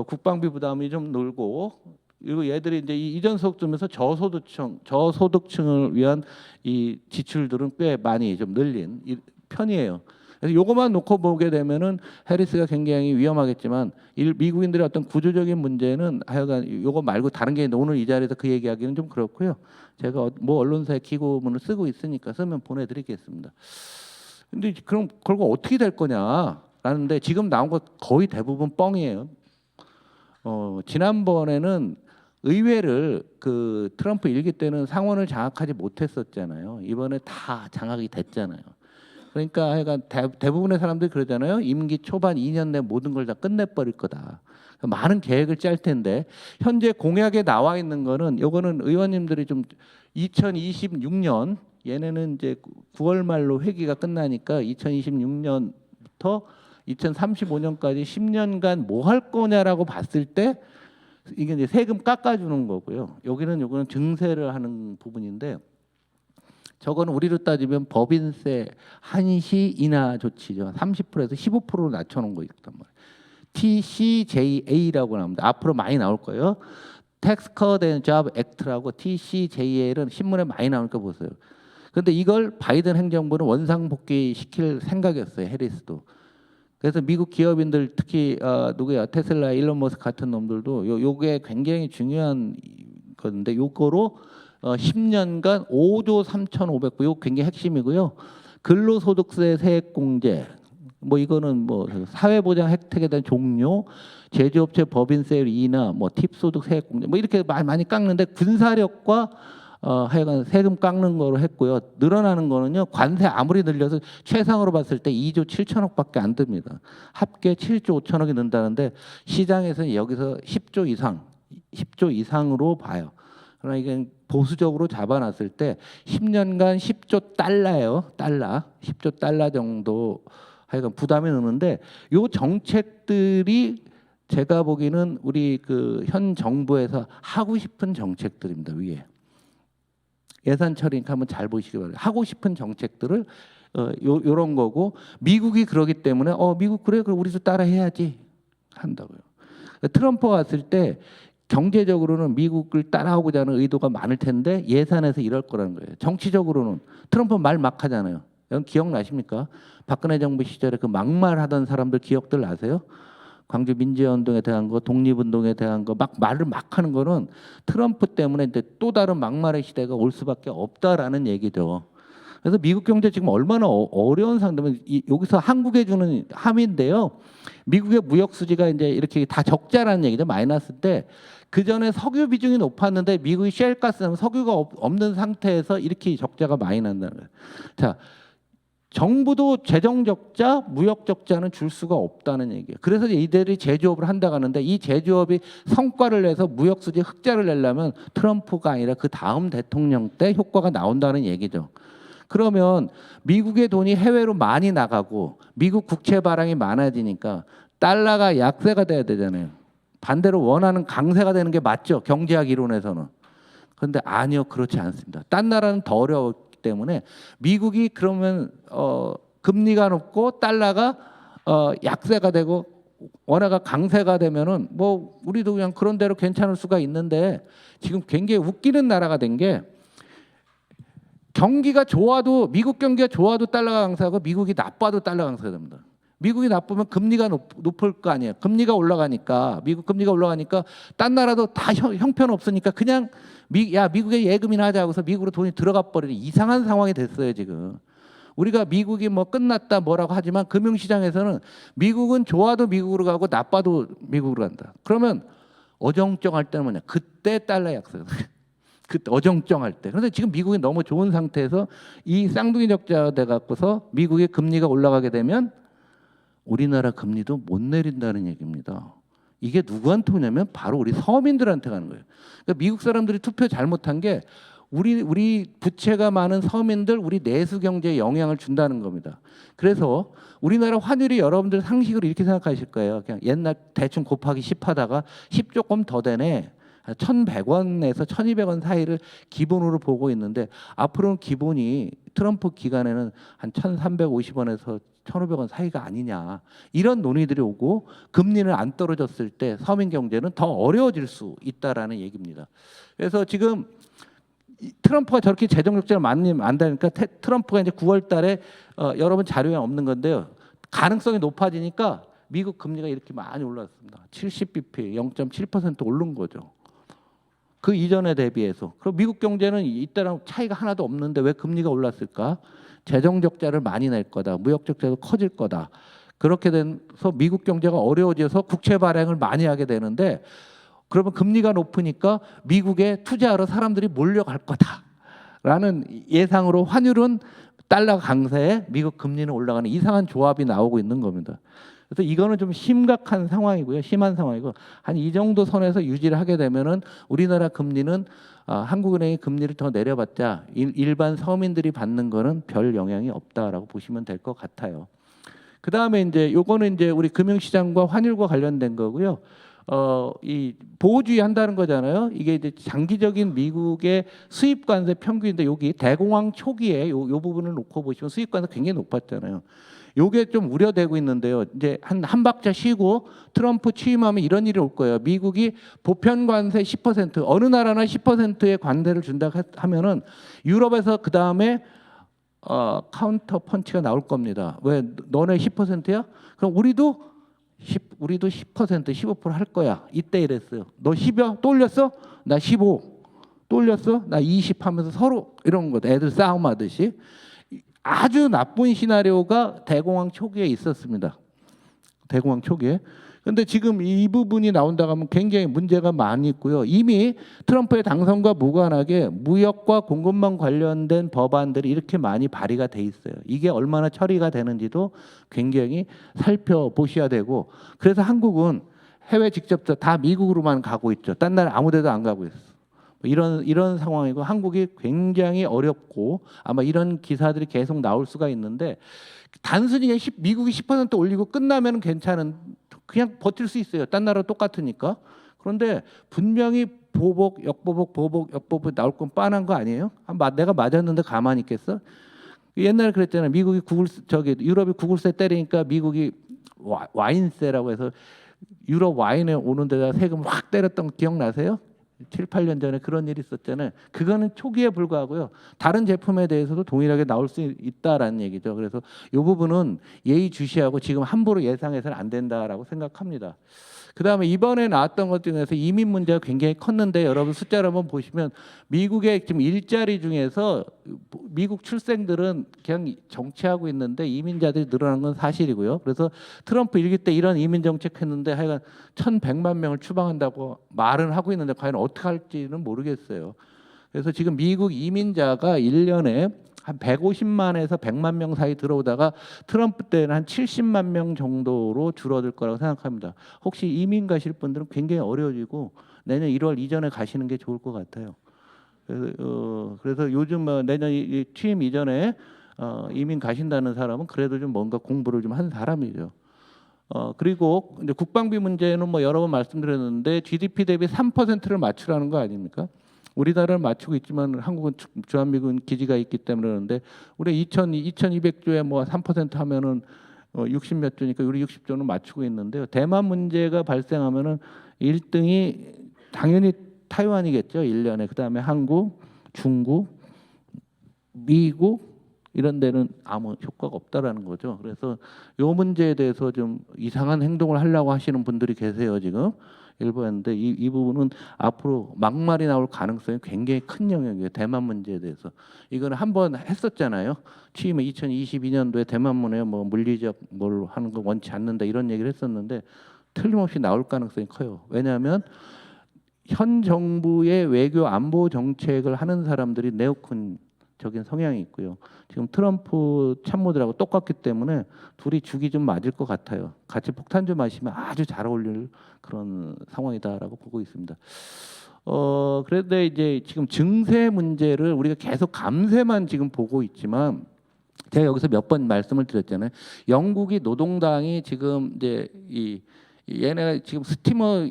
국방비 부담이 좀 늘고 그리고 얘들이 이제 이전 소득주면서 저소득층을 위한 이 지출들은 꽤 많이 좀 늘린 편이에요. 그래서 요것만 놓고 보게 되면은 해리스가 굉장히 위험하겠지만 미국인들의 어떤 구조적인 문제는 하여간 요거 말고 다른 게 오늘 이 자리에서 그 얘기하기는 좀 그렇고요. 제가 뭐 언론사에 기고문을 쓰고 있으니까 쓰면 보내드리겠습니다. 근데 그럼 그거 어떻게 될 거냐라는데 지금 나온 거 거의 대부분 뻥이에요. 지난번에는 의회를 그 트럼프 일기 때는 상원을 장악하지 못했었잖아요. 이번에 다 장악이 됐잖아요. 그러니까 하여간 대부분의 사람들이 그러잖아요. 임기 초반 2년 내 모든 걸 다 끝내버릴 거다. 많은 계획을 짤 텐데 현재 공약에 나와 있는 거는 요거는 의원님들이 좀 2026년 얘네는 이제 9월 말로 회기가 끝나니까 2026년부터 2035년까지 10년간 뭐 할 거냐라고 봤을 때 이게 이제 세금 깎아주는 거고요. 요거는 증세를 하는 부분인데 저거는 우리로 따지면 법인세 한시 인하 조치죠. 30%에서 15%로 낮춰놓은 거 있단 말이에요. TCJA라고 나옵니다. 앞으로 많이 나올 거예요. Tax Cut and Job Act라고 TCJA는 신문에 많이 나오니까 보세요. 그런데 이걸 바이든 행정부는 원상복귀 시킬 생각이었어요. 해리스도. 그래서 미국 기업인들 특히 누구야 테슬라 일론 머스크 같은 놈들도 요게 굉장히 중요한 건데 요거로 10년간 5조 3,500억 요 굉장히 핵심이고요. 근로소득세 세액공제 뭐 이거는 뭐 사회보장 혜택에 대한 종료, 제조업체 법인세 인하, 뭐 팁소득 세액공제 뭐 이렇게 많이 깎는데 군사력과 하여간 세금 깎는 거로 했고요. 늘어나는 거는요. 관세 아무리 늘려서 최상으로 봤을 때 2조 7천억밖에 안 듭니다. 합계 7조 5천억이 는다는데 시장에서는 여기서 10조 이상으로 봐요. 그러나 이게 보수적으로 잡아놨을 때 10년간 10조 달러예요. 10조 달러 정도 하여간 부담이 느는데 요 정책들이 제가 보기에는 우리 그 현 정부에서 하고 싶은 정책들입니다. 위에. 예산 처리니까 한번 잘 보시기 바랍니다. 하고 싶은 정책들을 요런 거고 미국이 그러기 때문에 미국 그래 그럼 우리도 따라 해야지 한다고요. 트럼프가 왔을 때 경제적으로는 미국을 따라오고자 하는 의도가 많을 텐데 예산에서 이럴 거라는 거예요. 정치적으로는 트럼프 말 막 하잖아요. 여러분 기억나십니까? 박근혜 정부 시절에 그 막말하던 사람들 기억들 나세요? 광주 민주화운동에 대한 거, 독립운동에 대한 거 막 말을 막 하는 거는 트럼프 때문에 이제 또 다른 막말의 시대가 올 수밖에 없다라는 얘기죠. 그래서 미국 경제 지금 얼마나 어려운 상태면 여기서 한국에 주는 함인데요. 미국의 무역 수지가 이제 이렇게 다 적자라는 얘기죠. 마이너스 때 그 전에 석유 비중이 높았는데 미국이 셰일가스는 석유가 없는 상태에서 이렇게 적자가 많이 난다는 거예요. 자. 정부도 재정 적자, 무역 적자는 줄 수가 없다는 얘기예요. 그래서 이들이 제조업을 한다고 하는데 이 제조업이 성과를 내서 무역 수지 흑자를 내려면 트럼프가 아니라 그 다음 대통령 때 효과가 나온다는 얘기죠. 그러면 미국의 돈이 해외로 많이 나가고 미국 국채 발행이 많아지니까 달러가 약세가 돼야 되잖아요. 반대로 원하는 강세가 되는 게 맞죠. 경제학 이론에서는. 그런데 아니요. 그렇지 않습니다. 딴 나라는 더 어려웠기 때문에 미국이 그러면 금리가 높고 달러가 약세가 되고 원화가 강세가 되면은 뭐 우리도 그냥 그런 대로 괜찮을 수가 있는데 지금 굉장히 웃기는 나라가 된 게 경기가 좋아도 미국 경기가 좋아도 달러가 강세하고 미국이 나빠도 달러가 강세가 됩니다. 미국이 나쁘면 금리가 높을 거 아니에요. 금리가 올라가니까 미국 금리가 올라가니까 딴 나라도 다 형편 없으니까 그냥 미국에 예금이나 하자고서 미국으로 돈이 들어가 버리는 이상한 상황이 됐어요 지금. 우리가 미국이 뭐 끝났다 뭐라고 하지만 금융시장에서는 미국은 좋아도 미국으로 가고 나빠도 미국으로 간다. 그러면 어정쩡할 때는 뭐냐? 그때 달러 약세. 그때 어정쩡할 때. 그런데 지금 미국이 너무 좋은 상태에서 이 쌍둥이 적자가 돼 갖고서 미국의 금리가 올라가게 되면 우리나라 금리도 못 내린다는 얘기입니다. 이게 누구한테 오냐면 바로 우리 서민들한테 가는 거예요. 그러니까 미국 사람들이 투표 잘못한 게 우리 부채가 많은 서민들 우리 내수 경제에 영향을 준다는 겁니다. 그래서 우리나라 환율이 여러분들 상식으로 이렇게 생각하실 거예요. 그냥 옛날 대충 곱하기 10 하다가 10 조금 더 되네. 1,100원에서 1,200원 사이를 기본으로 보고 있는데 앞으로는 기본이 트럼프 기간에는 한 1,350원에서 1,500원 사이가 아니냐. 이런 논의들이 오고 금리는 안 떨어졌을 때 서민 경제는 더 어려워질 수 있다라는 얘기입니다. 그래서 지금 트럼프가 저렇게 재정 적자를 많이 만다니까 트럼프가 이제 9월 달에 여러분 자료에 없는 건데요. 가능성이 높아지니까 미국 금리가 이렇게 많이 올랐습니다. 70bp 0.7% 오른 거죠. 그 이전에 대비해서. 그럼 미국 경제는 이때랑 차이가 하나도 없는데 왜 금리가 올랐을까? 재정 적자를 많이 낼 거다. 무역 적자도 커질 거다. 그렇게 돼서 미국 경제가 어려워져서 국채 발행을 많이 하게 되는데 그러면 금리가 높으니까 미국에 투자하러 사람들이 몰려갈 거다라는 예상으로 환율은 달러 강세에 미국 금리는 올라가는 이상한 조합이 나오고 있는 겁니다. 그래서 이거는 좀 심각한 상황이고요. 심한 상황이고 한 이 정도 선에서 유지를 하게 되면은 우리나라 금리는 한국은행이 금리를 더 내려봤자 일반 서민들이 받는 거는 별 영향이 없다라고 보시면 될 것 같아요. 그 다음에 이제 요거는 이제 우리 금융시장과 환율과 관련된 거고요. 이 보호주의 한다는 거잖아요. 이게 이제 장기적인 미국의 수입 관세 평균인데 여기 대공황 초기에 요 부분을 놓고 보시면 수입 관세 굉장히 높았잖아요. 요게 좀 우려되고 있는데요. 이제 한 박자 쉬고 트럼프 취임하면 이런 일이 올 거예요. 미국이 보편 관세 10% 어느 나라나 10%의 관세를 준다 하면은 유럽에서 그 다음에 카운터 펀치가 나올 겁니다. 왜 너네 10%야? 그럼 우리도 10%, 15%할 거야. 이때 이랬어요. 너 10이야? 또 올렸어? 나 15. 또 올렸어? 나 20 하면서 서로 이런 거 애들 싸움하듯이 아주 나쁜 시나리오가 대공황 초기에 있었습니다. 대공황 초기에. 근데 지금 이 부분이 나온다고 하면 굉장히 문제가 많이 있고요. 이미 트럼프의 당선과 무관하게 무역과 공급망 관련된 법안들이 이렇게 많이 발의가 돼 있어요. 이게 얼마나 처리가 되는지도 굉장히 살펴보셔야 되고 그래서 한국은 해외 직접적 다 미국으로만 가고 있죠. 딴 나라 아무 데도 안 가고 있어. 이런 상황이고 한국이 굉장히 어렵고 아마 이런 기사들이 계속 나올 수가 있는데 단순히 미국이 10% 올리고 끝나면 괜찮은 그냥 버틸 수 있어요. 딴 나라 똑같으니까. 그런데 분명히 보복, 역보복, 보복, 역보복 나올 건 뻔한 거 아니에요? 내가 맞았는데 가만히 있겠어? 옛날에 그랬잖아요. 미국이 유럽이 구글세 때리니까 미국이 와인세라고 해서 유럽 와인에 오는 데다 세금 확 때렸던 거 기억나세요? 7, 8년 전에 그런 일이 있었잖아요. 그거는 초기에 불과하고요. 다른 제품에 대해서도 동일하게 나올 수 있다라는 얘기죠. 그래서 이 부분은 예의주시하고 지금 함부로 예상해서는 안 된다라고 생각합니다. 그다음에 이번에 나왔던 것 중에서 이민 문제가 굉장히 컸는데 여러분 숫자를 한번 보시면 미국의 지금 일자리 중에서 미국 출생들은 그냥 정치하고 있는데 이민자들이 늘어난 건 사실이고요. 그래서 트럼프 일기 때 이런 이민 정책 했는데 하여간 1,100만 명을 추방한다고 말은 하고 있는데 과연 어떻게 할지는 모르겠어요. 그래서 지금 미국 이민자가 1년에 한 150만에서 100만 명 사이 들어오다가 트럼프 때는 한 70만 명 정도로 줄어들 거라고 생각합니다. 혹시 이민 가실 분들은 굉장히 어려워지고 내년 1월 이전에 가시는 게 좋을 것 같아요. 그래서 요즘 내년 취임 이전에 이민 가신다는 사람은 그래도 좀 뭔가 공부를 좀 한 사람이죠. 그리고 이제 국방비 문제는 여러 번 말씀드렸는데 GDP 대비 3%를 맞추라는 거 아닙니까? 우리나라는 맞추고 있지만 한국은 주한미군 기지가 있기 때문에 그러는데 우리 2,200조에 3% 하면은 60몇 조니까 우리 60조는 맞추고 있는데요. 대만 문제가 발생하면은 1등이 당연히 타이완이겠죠. 1년에. 그다음에 한국, 중국, 미국 이런 데는 아무 효과가 없다라는 거죠. 그래서 이 문제에 대해서 좀 이상한 행동을 하려고 하시는 분들이 계세요, 지금. 일부였는데 이 부분은 앞으로 막말이 나올 가능성이 굉장히 큰 영역이에요. 대만 문제에 대해서. 이거는 한번 했었잖아요. 취임에 2022년도에 대만문에 물리적 뭘 하는 거 원치 않는다 이런 얘기를 했었는데 틀림없이 나올 가능성이 커요. 왜냐하면 현 정부의 외교 안보 정책을 하는 사람들이 네오콘적인 성향이 있고요. 지금 트럼프 참모들하고 똑같기 때문에 둘이 죽이 좀 맞을 것 같아요. 같이 폭탄 좀 마시면 아주 잘 어울릴 그런 상황이다라고 보고 있습니다. 그런데 이제 지금 증세 문제를 우리가 계속 감세만 지금 보고 있지만 제가 여기서 몇 번 말씀을 드렸잖아요. 영국이 노동당이 지금 이제 얘네가 지금 스티머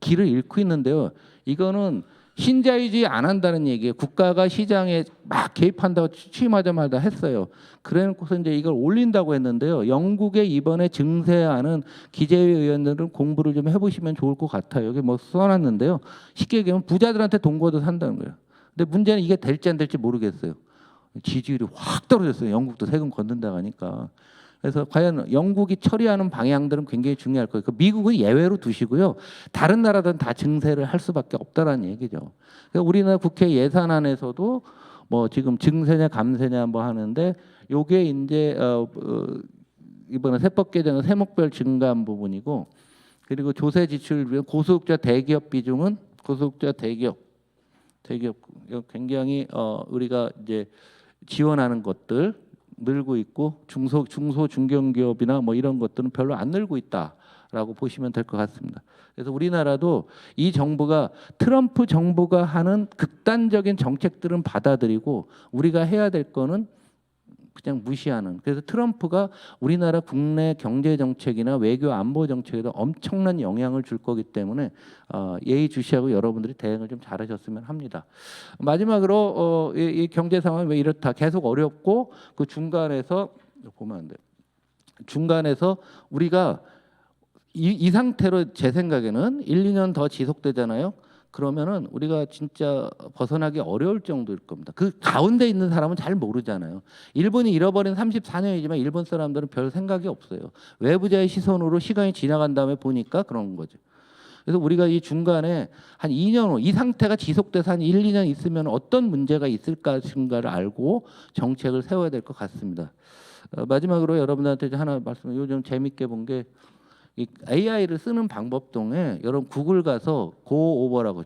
길을 잃고 있는데요. 이거는 신자유주의 안 한다는 얘기예요. 국가가 시장에 막 개입한다고 취임하자마자 했어요. 그래놓고서 이제 이걸 올린다고 했는데요. 영국의 이번에 증세하는 기재위 의원들은 공부를 좀 해보시면 좋을 것 같아요. 여기 써놨는데요. 쉽게 얘기하면 부자들한테 돈 거둬 산다는 거예요. 근데 문제는 이게 될지 안 될지 모르겠어요. 지지율이 확 떨어졌어요. 영국도 세금 걷는다고 하니까. 그래서 과연 영국이 처리하는 방향들은 굉장히 중요할 거예요. 미국은 예외로 두시고요. 다른 나라들은 다 증세를 할 수밖에 없다라는 얘기죠. 그러니까 우리나라 국회 예산안에서도 뭐 지금 증세냐 감세냐 뭐 하는데 요게 이제 이번에 세법 개정은 세목별 증가한 부분이고 그리고 조세 지출 고소득자 대기업 비중은 고소득자 대기업 굉장히 우리가 이제 지원하는 것들 늘고 있고 중소 중견기업이나 뭐 이런 것들은 별로 안 늘고 있다라고 보시면 될 것 같습니다. 그래서 우리나라도 이 정부가 트럼프 정부가 하는 극단적인 정책들은 받아들이고 우리가 해야 될 거는 그냥 무시하는. 그래서 트럼프가 우리나라 국내 경제 정책이나 외교 안보 정책에도 엄청난 영향을 줄 거기 때문에 예의주시하고 여러분들이 대응을 좀 잘하셨으면 합니다. 마지막으로 이 경제 상황이 왜 이렇다 계속 어렵고 그 중간에서 보면 안 돼요. 중간에서 우리가 이 상태로 제 생각에는 1, 2년 더 지속되잖아요. 그러면은 우리가 진짜 벗어나기 어려울 정도일 겁니다. 그 가운데 있는 사람은 잘 모르잖아요. 일본이 잃어버린 34년이지만 일본 사람들은 별 생각이 없어요. 외부자의 시선으로 시간이 지나간 다음에 보니까 그런 거죠. 그래서 우리가 이 중간에 한 2년 후 이 상태가 지속돼서 한 1, 2년 있으면 어떤 문제가 있을까를 알고 정책을 세워야 될 것 같습니다. 마지막으로 여러분들한테 하나 말씀. 요즘 재밌게 본 게 이 AI를 쓰는 방법 중에 여러분 구글 가서 고오버라고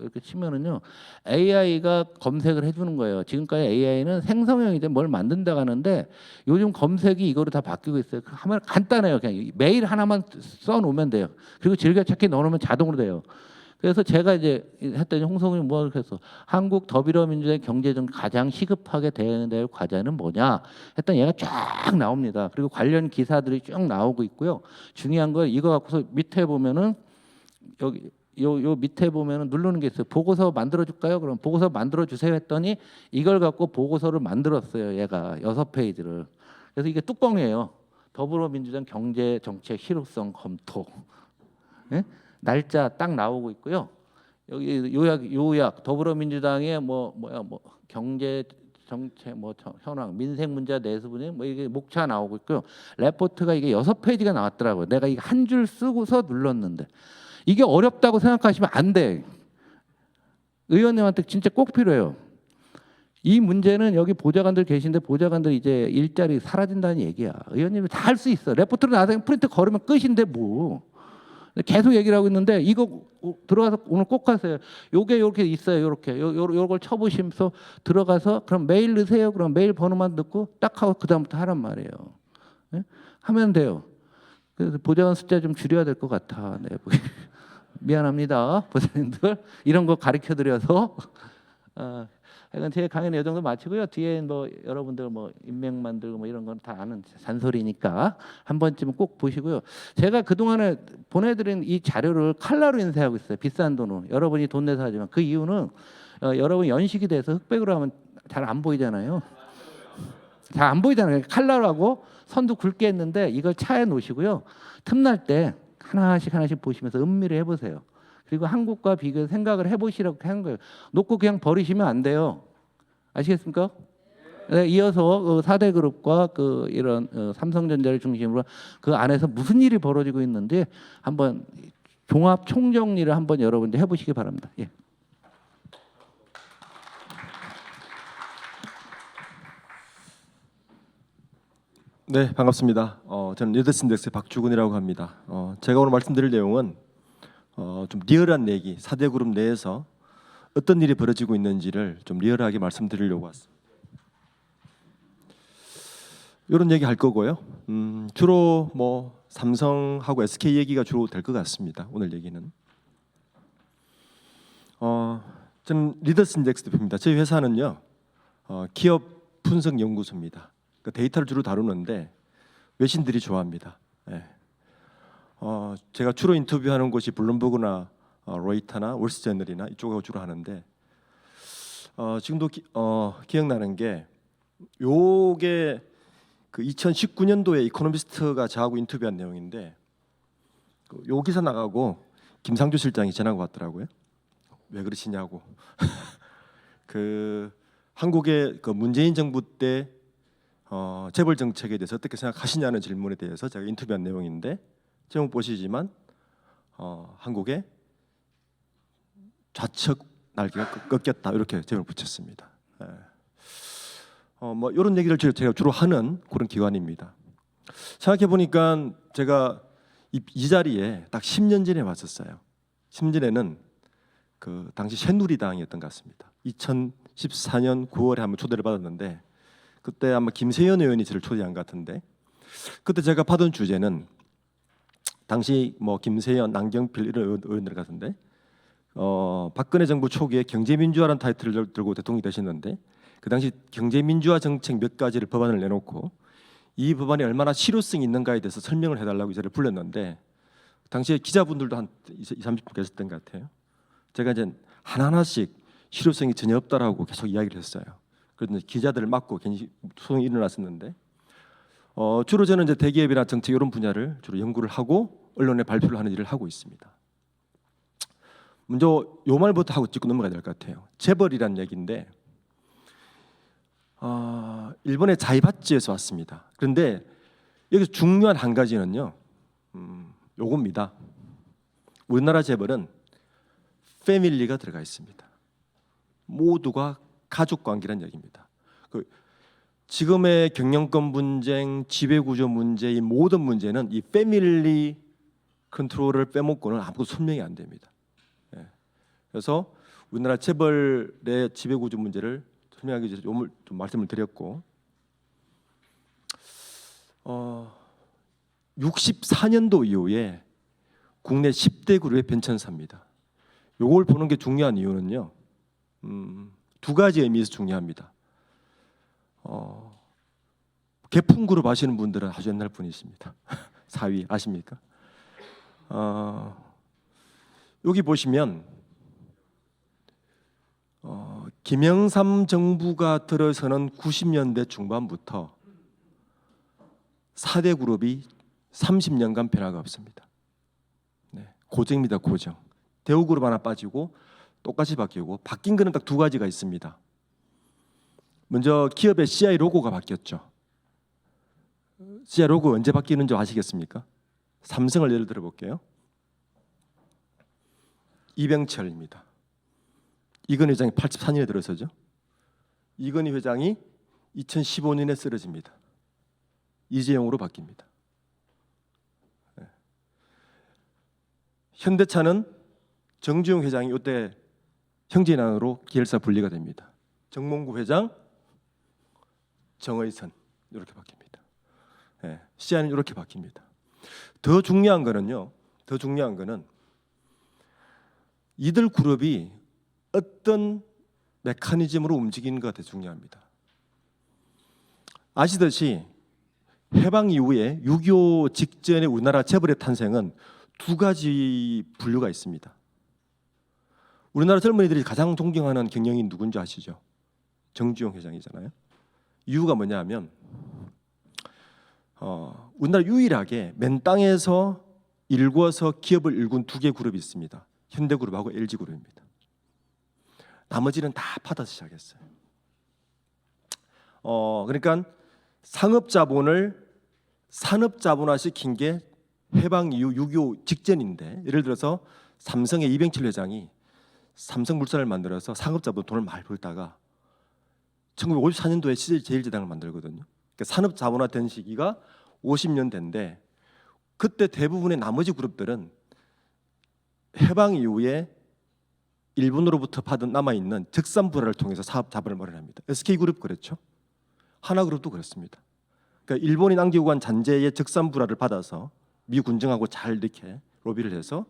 이렇게 치면은요 AI가 검색을 해주는 거예요. 지금까지 AI는 생성형이든 뭘 만든다고 하는데 요즘 검색이 이거로 다 바뀌고 있어요. 하면 간단해요. 그냥 메일 하나만 써놓으면 돼요. 그리고 즐겨찾기 넣어놓으면 자동으로 돼요. 그래서 제가 이제 했더니 홍성훈이 뭐 그랬어. 한국 더불어민주당의 경제정 가장 시급하게 대응해야 될 과제는 뭐냐 했더니 얘가 쫙 나옵니다. 그리고 관련 기사들이 쭉 나오고 있고요. 중요한 건 이거 갖고서 밑에 보면은 여기 요 밑에 보면은 누르는 게 있어요. 보고서 만들어 줄까요? 그럼 보고서 만들어 주세요 했더니 이걸 갖고 보고서를 만들었어요. 얘가 6페이지를. 그래서 이게 뚜껑이에요. 더불어민주당 경제정책 실효성 검토. 예? 날짜 딱 나오고 있고요. 여기 요약 더불어민주당의 뭐 경제 정책 뭐 현황 민생 문제 내수분이 뭐 이게 목차 나오고 있고요. 레포트가 이게 6페이지가 나왔더라고요. 내가 이게 한 줄 쓰고서 눌렀는데 이게 어렵다고 생각하시면 안 돼. 의원님한테 진짜 꼭 필요해요. 이 문제는 여기 보좌관들 계신데 보좌관들 이제 일자리 사라진다는 얘기야. 의원님이 다 할 수 있어. 레포트로 나중에 프린트 걸으면 끝인데 뭐. 계속 얘기를 하고 있는데 이거 들어가서 오늘 꼭 하세요. 요게 이렇게 있어요. 이렇게 요걸 쳐보시면서 들어가서 그럼 메일 넣으세요. 그럼 메일 번호만 넣고 딱 하고 그 다음부터 하란 말이에요. 네? 하면 돼요. 그래서 보좌관 숫자 좀 줄여야 될 것 같아. 네. 미안합니다, 보좌관들 이런 거 가르쳐 드려서. 하여간 제 강의는 이 정도 마치고요. 뒤에 뭐 여러분들 뭐 인맥 만들고 뭐 이런 건 다 아는 잔소리니까 한 번쯤은 꼭 보시고요. 제가 그동안에 보내드린 이 자료를 칼라로 인쇄하고 있어요. 비싼 돈으로. 여러분이 돈 내서 하지만 그 이유는 여러분 연식이 돼서 흑백으로 하면 잘 안 보이잖아요. 잘 안 보이잖아요. 칼라로 하고 선도 굵게 했는데 이걸 차에 놓으시고요. 틈날 때 하나씩 보시면서 음미를 해보세요. 그리고 한국과 비교 생각을 해보시라고 하는 거예요. 놓고 그냥 버리시면 안 돼요. 아시겠습니까? 네, 이어서 4대 그룹과 그 이런 삼성전자를 중심으로 그 안에서 무슨 일이 벌어지고 있는지 한번 종합 총정리를 한번 여러분들 해보시기 바랍니다. 예. 네, 반갑습니다. 저는 리더스 인덱스의 박주근이라고 합니다. 제가 오늘 말씀드릴 내용은 좀 리얼한 얘기, 4대 그룹 내에서 어떤 일이 벌어지고 있는지를 좀 리얼하게 말씀드리려고 왔습니다. 이런 얘기 할 거고요. 주로 뭐 삼성하고 SK 얘기가 주로 될 것 같습니다. 오늘 얘기는. 저는 리더스 인덱스 대표입니다. 저희 회사는요, 기업 분석 연구소입니다. 그 데이터를 주로 다루는데 외신들이 좋아합니다. 네. 제가 주로 인터뷰하는 곳이 블룸버그나 로이터나 월스트저널이나 이쪽하고 주로 하는데 지금도 기억나는 게 요게 그 2019년도에 이코노미스트가 저하고 인터뷰한 내용인데 요 기사 나가고 김상조 실장이 전화가 왔더라고요. 왜 그러시냐고. 그 한국의 그 문재인 정부 때 재벌 정책에 대해서 어떻게 생각하시냐는 질문에 대해서 제가 인터뷰한 내용인데 제목 보시지만 한국의 좌측 날개가 꺾였다 이렇게 제목을 붙였습니다. 예. 뭐 이런 얘기를 제가 주로 하는 그런 기관입니다. 생각해 보니까 제가 이 자리에 딱 10년 전에 왔었어요. 10년 전에는 그 당시 새누리당이었던 것 같습니다. 2014년 9월에 한번 초대를 받았는데 그때 아마 김세연 의원이 저를 초대한 것 같은데 그때 제가 받은 주제는 당시 뭐 김세연, 남경필 이런 의원들 같은데 박근혜 정부 초기에 경제민주화라는 타이틀을 들고 대통령이 되셨는데 그 당시 경제민주화 정책 몇 가지를 법안을 내놓고 이 법안이 얼마나 실효성이 있는가에 대해서 설명을 해달라고 저를 불렀는데 당시에 기자분들도 한 20, 30분 계셨던 것 같아요. 제가 이제 하나하나씩 실효성이 전혀 없다라고 계속 이야기를 했어요. 그런데 기자들을 막고 괜히 소송이 일어났었는데 주로 저는 이제 대기업이나 정책 이런 분야를 주로 연구를 하고 언론에 발표를 하는 일을 하고 있습니다. 먼저 요 말부터 하고 짚고 넘어가야 될 것 같아요. 재벌이란 얘기인데 일본의 자이바치에서 왔습니다. 그런데 여기서 중요한 한 가지는요, 요겁니다. 우리나라 재벌은 패밀리가 들어가 있습니다. 모두가 가족 관계란 얘기입니다. 지금의 경영권 분쟁, 지배구조 문제, 이 모든 문제는 이 패밀리 컨트롤을 빼먹고는 아무것도 설명이 안 됩니다. 예. 그래서 우리나라 재벌의 지배구조 문제를 설명하기 위해서 좀 말씀을 드렸고 64년도 이후에 국내 10대 그룹의 변천사입니다. 요걸 보는 게 중요한 이유는요. 두 가지 의미에서 중요합니다. 개풍 그룹 아시는 분들은 아주 옛날 분이십니다. 4위 아십니까? 여기 보시면 김영삼 정부가 들어서는 90년대 중반부터 4대 그룹이 30년간 변화가 없습니다. 네, 고정입니다. 고정. 대우그룹 하나 빠지고 똑같이 바뀌고 바뀐 거는 딱 두 가지가 있습니다. 먼저 기업의 CI 로고가 바뀌었죠. CI 로고 언제 바뀌는지 아시겠습니까? 삼성을 예를 들어 볼게요. 이병철입니다. 이건희 회장이 84년에 들어서죠. 이건희 회장이 2015년에 쓰러집니다. 이재용으로 바뀝니다. 네. 현대차는 정주영 회장이 이때 형제난으로 계열사 분리가 됩니다. 정몽구 회장, 정의선 이렇게 바뀝니다. 네. CI는 이렇게 바뀝니다. 더 중요한 거는요. 더 중요한 거는 이들 그룹이 어떤 메커니즘으로 움직이는가 되게 중요합니다. 아시듯이 해방 이후에 6.25 직전에 우리나라 재벌의 탄생은 두 가지 분류가 있습니다. 우리나라 젊은이들이 가장 존경하는 경영인 누군지 아시죠? 정주영 회장이잖아요. 이유가 뭐냐면 우리나라 유일하게 맨 땅에서 일궈서 기업을 일군 두 개 그룹이 있습니다. 현대그룹하고 LG그룹입니다. 나머지는 다 받아서 시작했어요. 그러니까 상업자본을 산업자본화 시킨 게 해방 이후 6.25 직전인데 예를 들어서 삼성의 이병철 회장이 삼성물산을 만들어서 상업자본 돈을 많이 벌다가 1954년도에 CJ제일제당을 만들거든요. 그러니까 산업자본화된 시기가 50년대인데 그때 대부분의 나머지 그룹들은 해방 이후에 일본으로부터 받은 남아있는 적산불화를 통해서 사업 자본을 마련합니다. SK그룹 그렇죠. 하나그룹도 그렇습니다. 그러니까 일본이 남기고 간 잔재의 적산불화를 받아서 미 군정하고 잘 이렇게 로비를 해서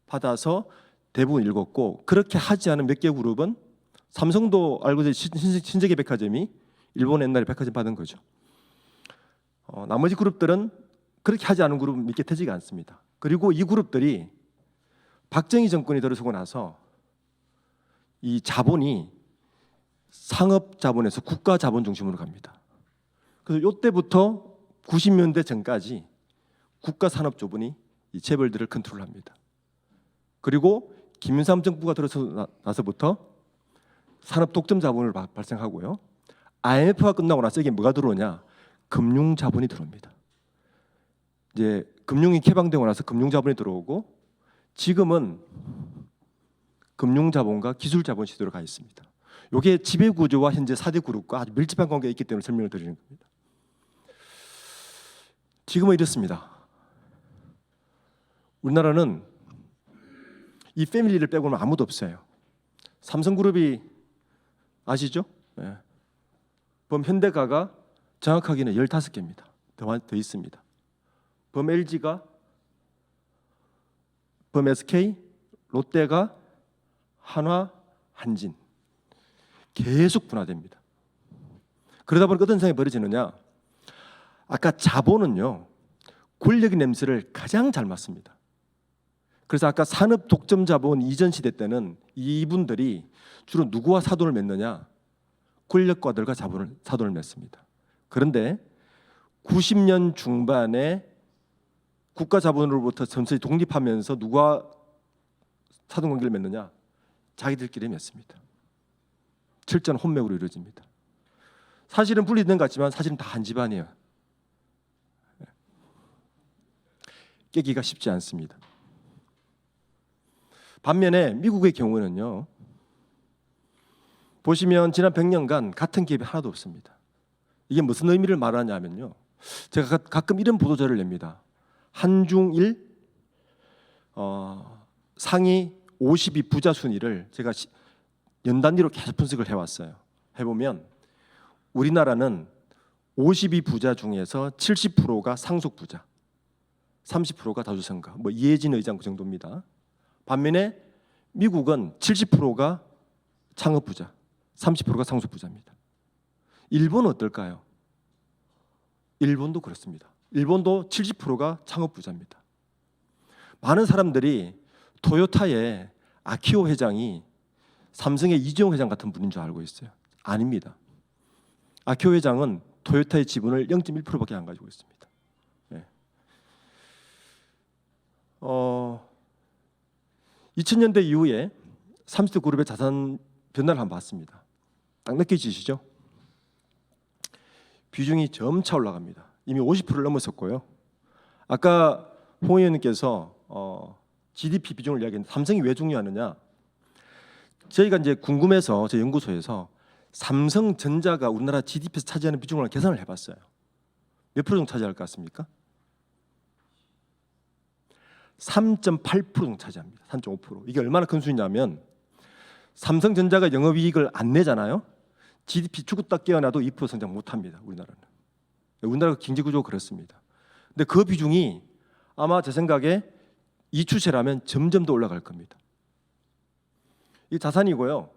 받아서 대부분 읽었고 그렇게 하지 않은 몇 개 그룹은 삼성도 알고 있는 신세계 백화점이 일본 옛날에 백화점 받은 거죠. 나머지 그룹들은 그렇게 하지 않은 그룹은 믿게 되지가 않습니다. 그리고 이 그룹들이 박정희 정권이 들어서고 나서 이 자본이 상업 자본에서 국가 자본 중심으로 갑니다. 그래서 이때부터 90년대 전까지 국가 산업 자본이 이 재벌들을 컨트롤합니다. 그리고 김영삼 정부가 들어서 나서부터 산업 독점 자본을 발생하고요. IMF가 끝나고 나서 이게 뭐가 들어오냐? 금융 자본이 들어옵니다. 이제 금융이 개방되고 나서 금융 자본이 들어오고 지금은 금융자본과 기술자본 시대로 가 있습니다. 이게 지배구조와 현재 4대 그룹과 아주 밀접한 관계가 있기 때문에 설명을 드리는 겁니다. 지금은 이렇습니다. 우리나라는 이 패밀리를 빼고는 아무도 없어요. 삼성그룹이 아시죠? 네. 범현대가가 정확하게는 15개입니다. 더 있습니다. 범LG가, 범SK, 롯데가, 한화, 한진 계속 분화됩니다. 그러다 보니까 어떤 상황이 벌어지느냐? 아까 자본은요 권력의 냄새를 가장 잘 맡습니다. 그래서 아까 산업 독점 자본 이전 시대 때는 이분들이 주로 누구와 사돈을 맺느냐? 권력가들과 사돈을 맺습니다. 그런데 90년 중반에 국가 자본으로부터 점차 독립하면서 누가 사돈 관계를 맺느냐? 자기들끼리 맺습니다. 철저한 혼맥으로 이루어집니다. 사실은 분리된 것 같지만 사실은 다 한 집안이에요. 깨기가 쉽지 않습니다. 반면에 미국의 경우는요. 보시면 지난 100년간 같은 기업이 하나도 없습니다. 이게 무슨 의미를 말하냐면요. 제가 가끔 이런 보도자를 냅니다. 한중일 상위 52 부자 순위를 제가 연 단위로 계속 분석을 해왔어요. 해보면 우리나라는 52 부자 중에서 70%가 상속 부자, 30%가 다주성가, 뭐 이해진 의장 그 정도입니다. 반면에 미국은 70%가 창업 부자, 30%가 상속 부자입니다. 일본은 어떨까요? 일본도 그렇습니다. 일본도 70%가 창업 부자입니다. 많은 사람들이 토요타의 아키오 회장이 삼성의 이재용 회장 같은 분인 줄 알고 있어요. 아닙니다. 아키오 회장은 토요타의 지분을 0.1%밖에 안 가지고 있습니다. 네. 2000년대 이후에 30대 그룹의 자산 변화를 한번 봤습니다. 딱 느껴지시죠? 비중이 점차 올라갑니다. 이미 50%를 넘었었고요. 아까 홍 의원님께서 GDP 비중을 이야기했는데 삼성이 왜 중요하느냐? 저희가 이제 궁금해서 제 연구소에서 삼성전자가 우리나라 GDP에서 차지하는 비중을 계산을 해봤어요. 몇 프로 정도 차지할 것 같습니까? 3.8% 정도 차지합니다. 3.5%. 이게 얼마나 큰 수냐면 삼성전자가 영업이익을 안 내잖아요. GDP 죽었다 깨어나도 2% 성장 못합니다. 우리나라는. 우리나라 경제구조가 그렇습니다. 근데 그 비중이 아마 제 생각에 이 추세라면 점점 더 올라갈 겁니다. 이 자산이고요.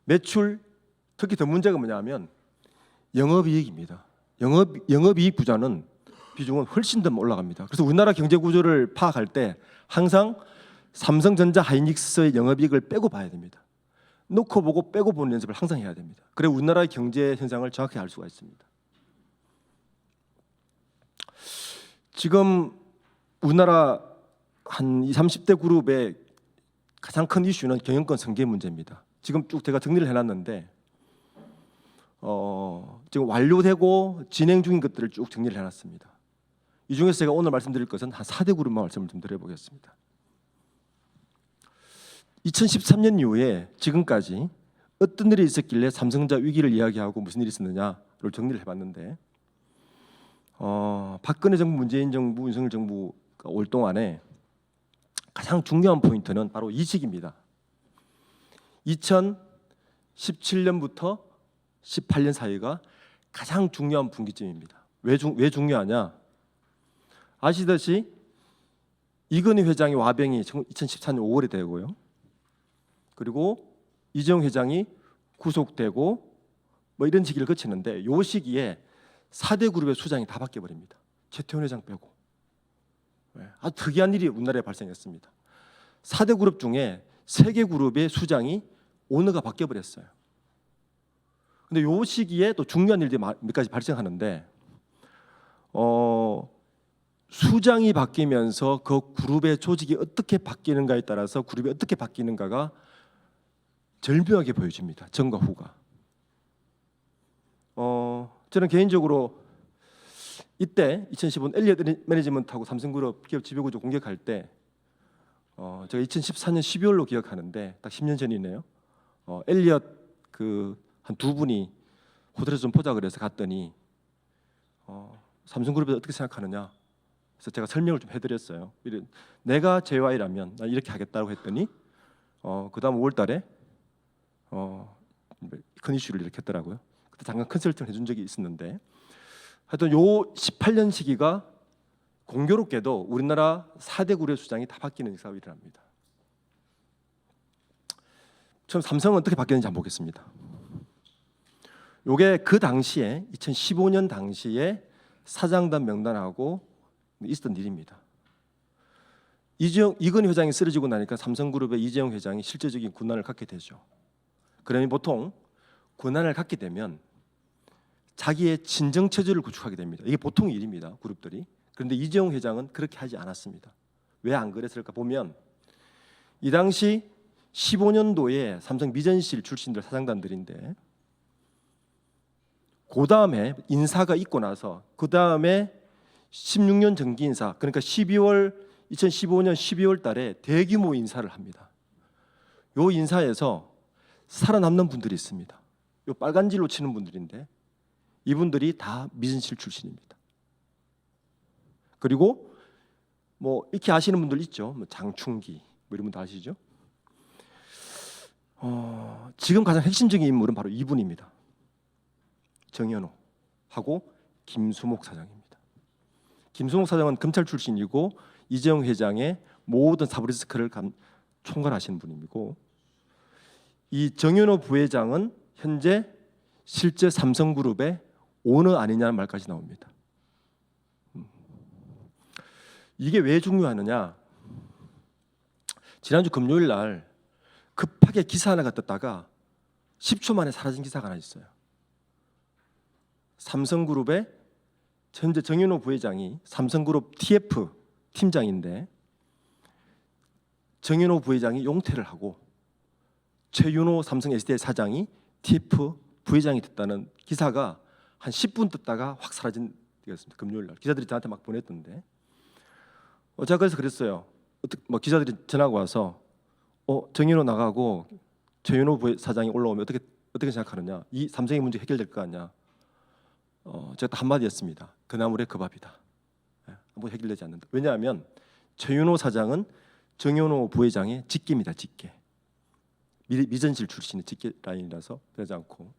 매출, 특히 더 문제가 뭐냐면 영업이익입니다. 영업이익 부자는 비중은 훨씬 더 올라갑니다. 그래서 우리나라 경제 구조를 파악할 때 항상 삼성전자 하이닉스의 영업이익을 빼고 봐야 됩니다. 놓고 보고 빼고 보는 연습을 항상 해야 됩니다. 그래 우리나라의 경제 현상을 정확히 알 수가 있습니다. 지금 우리나라 한 20, 30대 그룹의 가장 큰 이슈는 경영권 승계 문제입니다. 지금 쭉 제가 정리를 해놨는데 지금 완료되고 진행 중인 것들을 쭉 정리를 해놨습니다. 이 중에서 제가 오늘 말씀드릴 것은 한 4대 그룹만 말씀을 좀 드려보겠습니다. 2013년 이후에 지금까지 어떤 일이 있었길래 삼성전자 위기를 이야기하고 무슨 일이 있었느냐를 정리를 해봤는데 박근혜 정부, 문재인 정부, 윤석열 정부가 올 동안에 가장 중요한 포인트는 바로 이 시기입니다. 2017년부터 18년 사이가 가장 중요한 분기점입니다. 왜 중요하냐? 아시다시피 이건희 회장의 와병이 2014년 5월에 되고요. 그리고 이재용 회장이 구속되고 뭐 이런 시기를 거치는데 이 시기에 4대 그룹의 수장이 다 바뀌어 버립니다. 최태원 회장 빼고. 아주 특이한 일이 우리나라에 발생했습니다. 4대 그룹 중에 3개 그룹의 수장이 오너가 바뀌어 버렸어요. 근데 이 시기에 또 중요한 일들이 몇 가지 발생하는데 수장이 바뀌면서 그 그룹의 조직이 어떻게 바뀌는가에 따라서 그룹이 어떻게 바뀌는가가 절묘하게 보여집니다. 전과 후가. 저는 개인적으로 이때 2015년 엘리엇 매니지먼트하고 삼성그룹 기업 지배구조 공격할 때 제가 2014년 12월로 기억하는데 딱 10년 전이네요. 엘리엇 그 한 두 분이 호텔에서 좀 보자 그래서 갔더니 삼성그룹에 어떻게 생각하느냐. 그래서 제가 설명을 좀 해드렸어요. 내가 JY라면 나 이렇게 하겠다고 했더니 그다음 5월달에 큰 이슈를 일으켰더라고요. 그때 잠깐 컨설팅을 해준 적이 있었는데 하여튼 요 18년 시기가 공교롭게도 우리나라 4대 구려 수장이 다 바뀌는 역사가 일어납니다. 처음 삼성은 어떻게 바뀌었는지 한번 보겠습니다. 요게 그 당시에 2015년 당시에 사장단 명단하고 있었던 일입니다. 이건희 회장이 쓰러지고 나니까 삼성그룹의 이재용 회장이 실질적인 권한을 갖게 되죠. 그러면 보통 권한을 갖게 되면 자기의 친정 체제를 구축하게 됩니다. 이게 보통 일입니다. 그룹들이. 그런데 이재용 회장은 그렇게 하지 않았습니다. 왜 안 그랬을까 보면 이 당시 15년도에 삼성 미전실 출신들 사장단들인데 그 다음에 인사가 있고 나서 그 다음에 16년 정기 인사 그러니까 2015년 12월 달에 대규모 인사를 합니다. 요 인사에서 살아남는 분들이 있습니다. 요 빨간 질로 치는 분들인데 이분들이 다 미전실 출신입니다. 그리고 뭐 이렇게 아시는 분들 있죠. 뭐 장충기 뭐 이런 분들 아시죠? 지금 가장 핵심적인 인물은 바로 이분입니다. 정현호하고 김수목 사장입니다. 김수목 사장은 검찰 출신이고 이재용 회장의 모든 사브리스크를 총괄하시는 분이고 이 정현호 부회장은 현재 실제 삼성그룹의 오너 아니냐는 말까지 나옵니다. 이게 왜 중요하느냐? 지난주 금요일 날 급하게 기사 하나가 떴다가 10초 만에 사라진 기사가 하나 있어요. 삼성그룹의 현재 정현호 부회장이 삼성그룹 TF 팀장인데 정현호 부회장이 용퇴를 하고 최윤호 삼성 SDI 사장이 TF 부회장이 됐다는 기사가 한 10분 떴다가 확 사라진 거였습니다. 금요일 날 기자들이 저한테 막 보냈던데 제가 그래서 그랬어요. 뭐 기자들이 전화가 와서 정현호 나가고 최윤호 사장이 올라오면 어떻게 생각하느냐? 이 삼성의 문제 해결될 거 아니냐? 제가 딱 한마디였습니다. 그나물의 그 밥이다. 뭐 해결되지 않는다. 왜냐하면 최윤호 사장은 정현호 부회장의 직계입니다. 직계. 미전실 출신의 직계 라인이라서 그러지 않고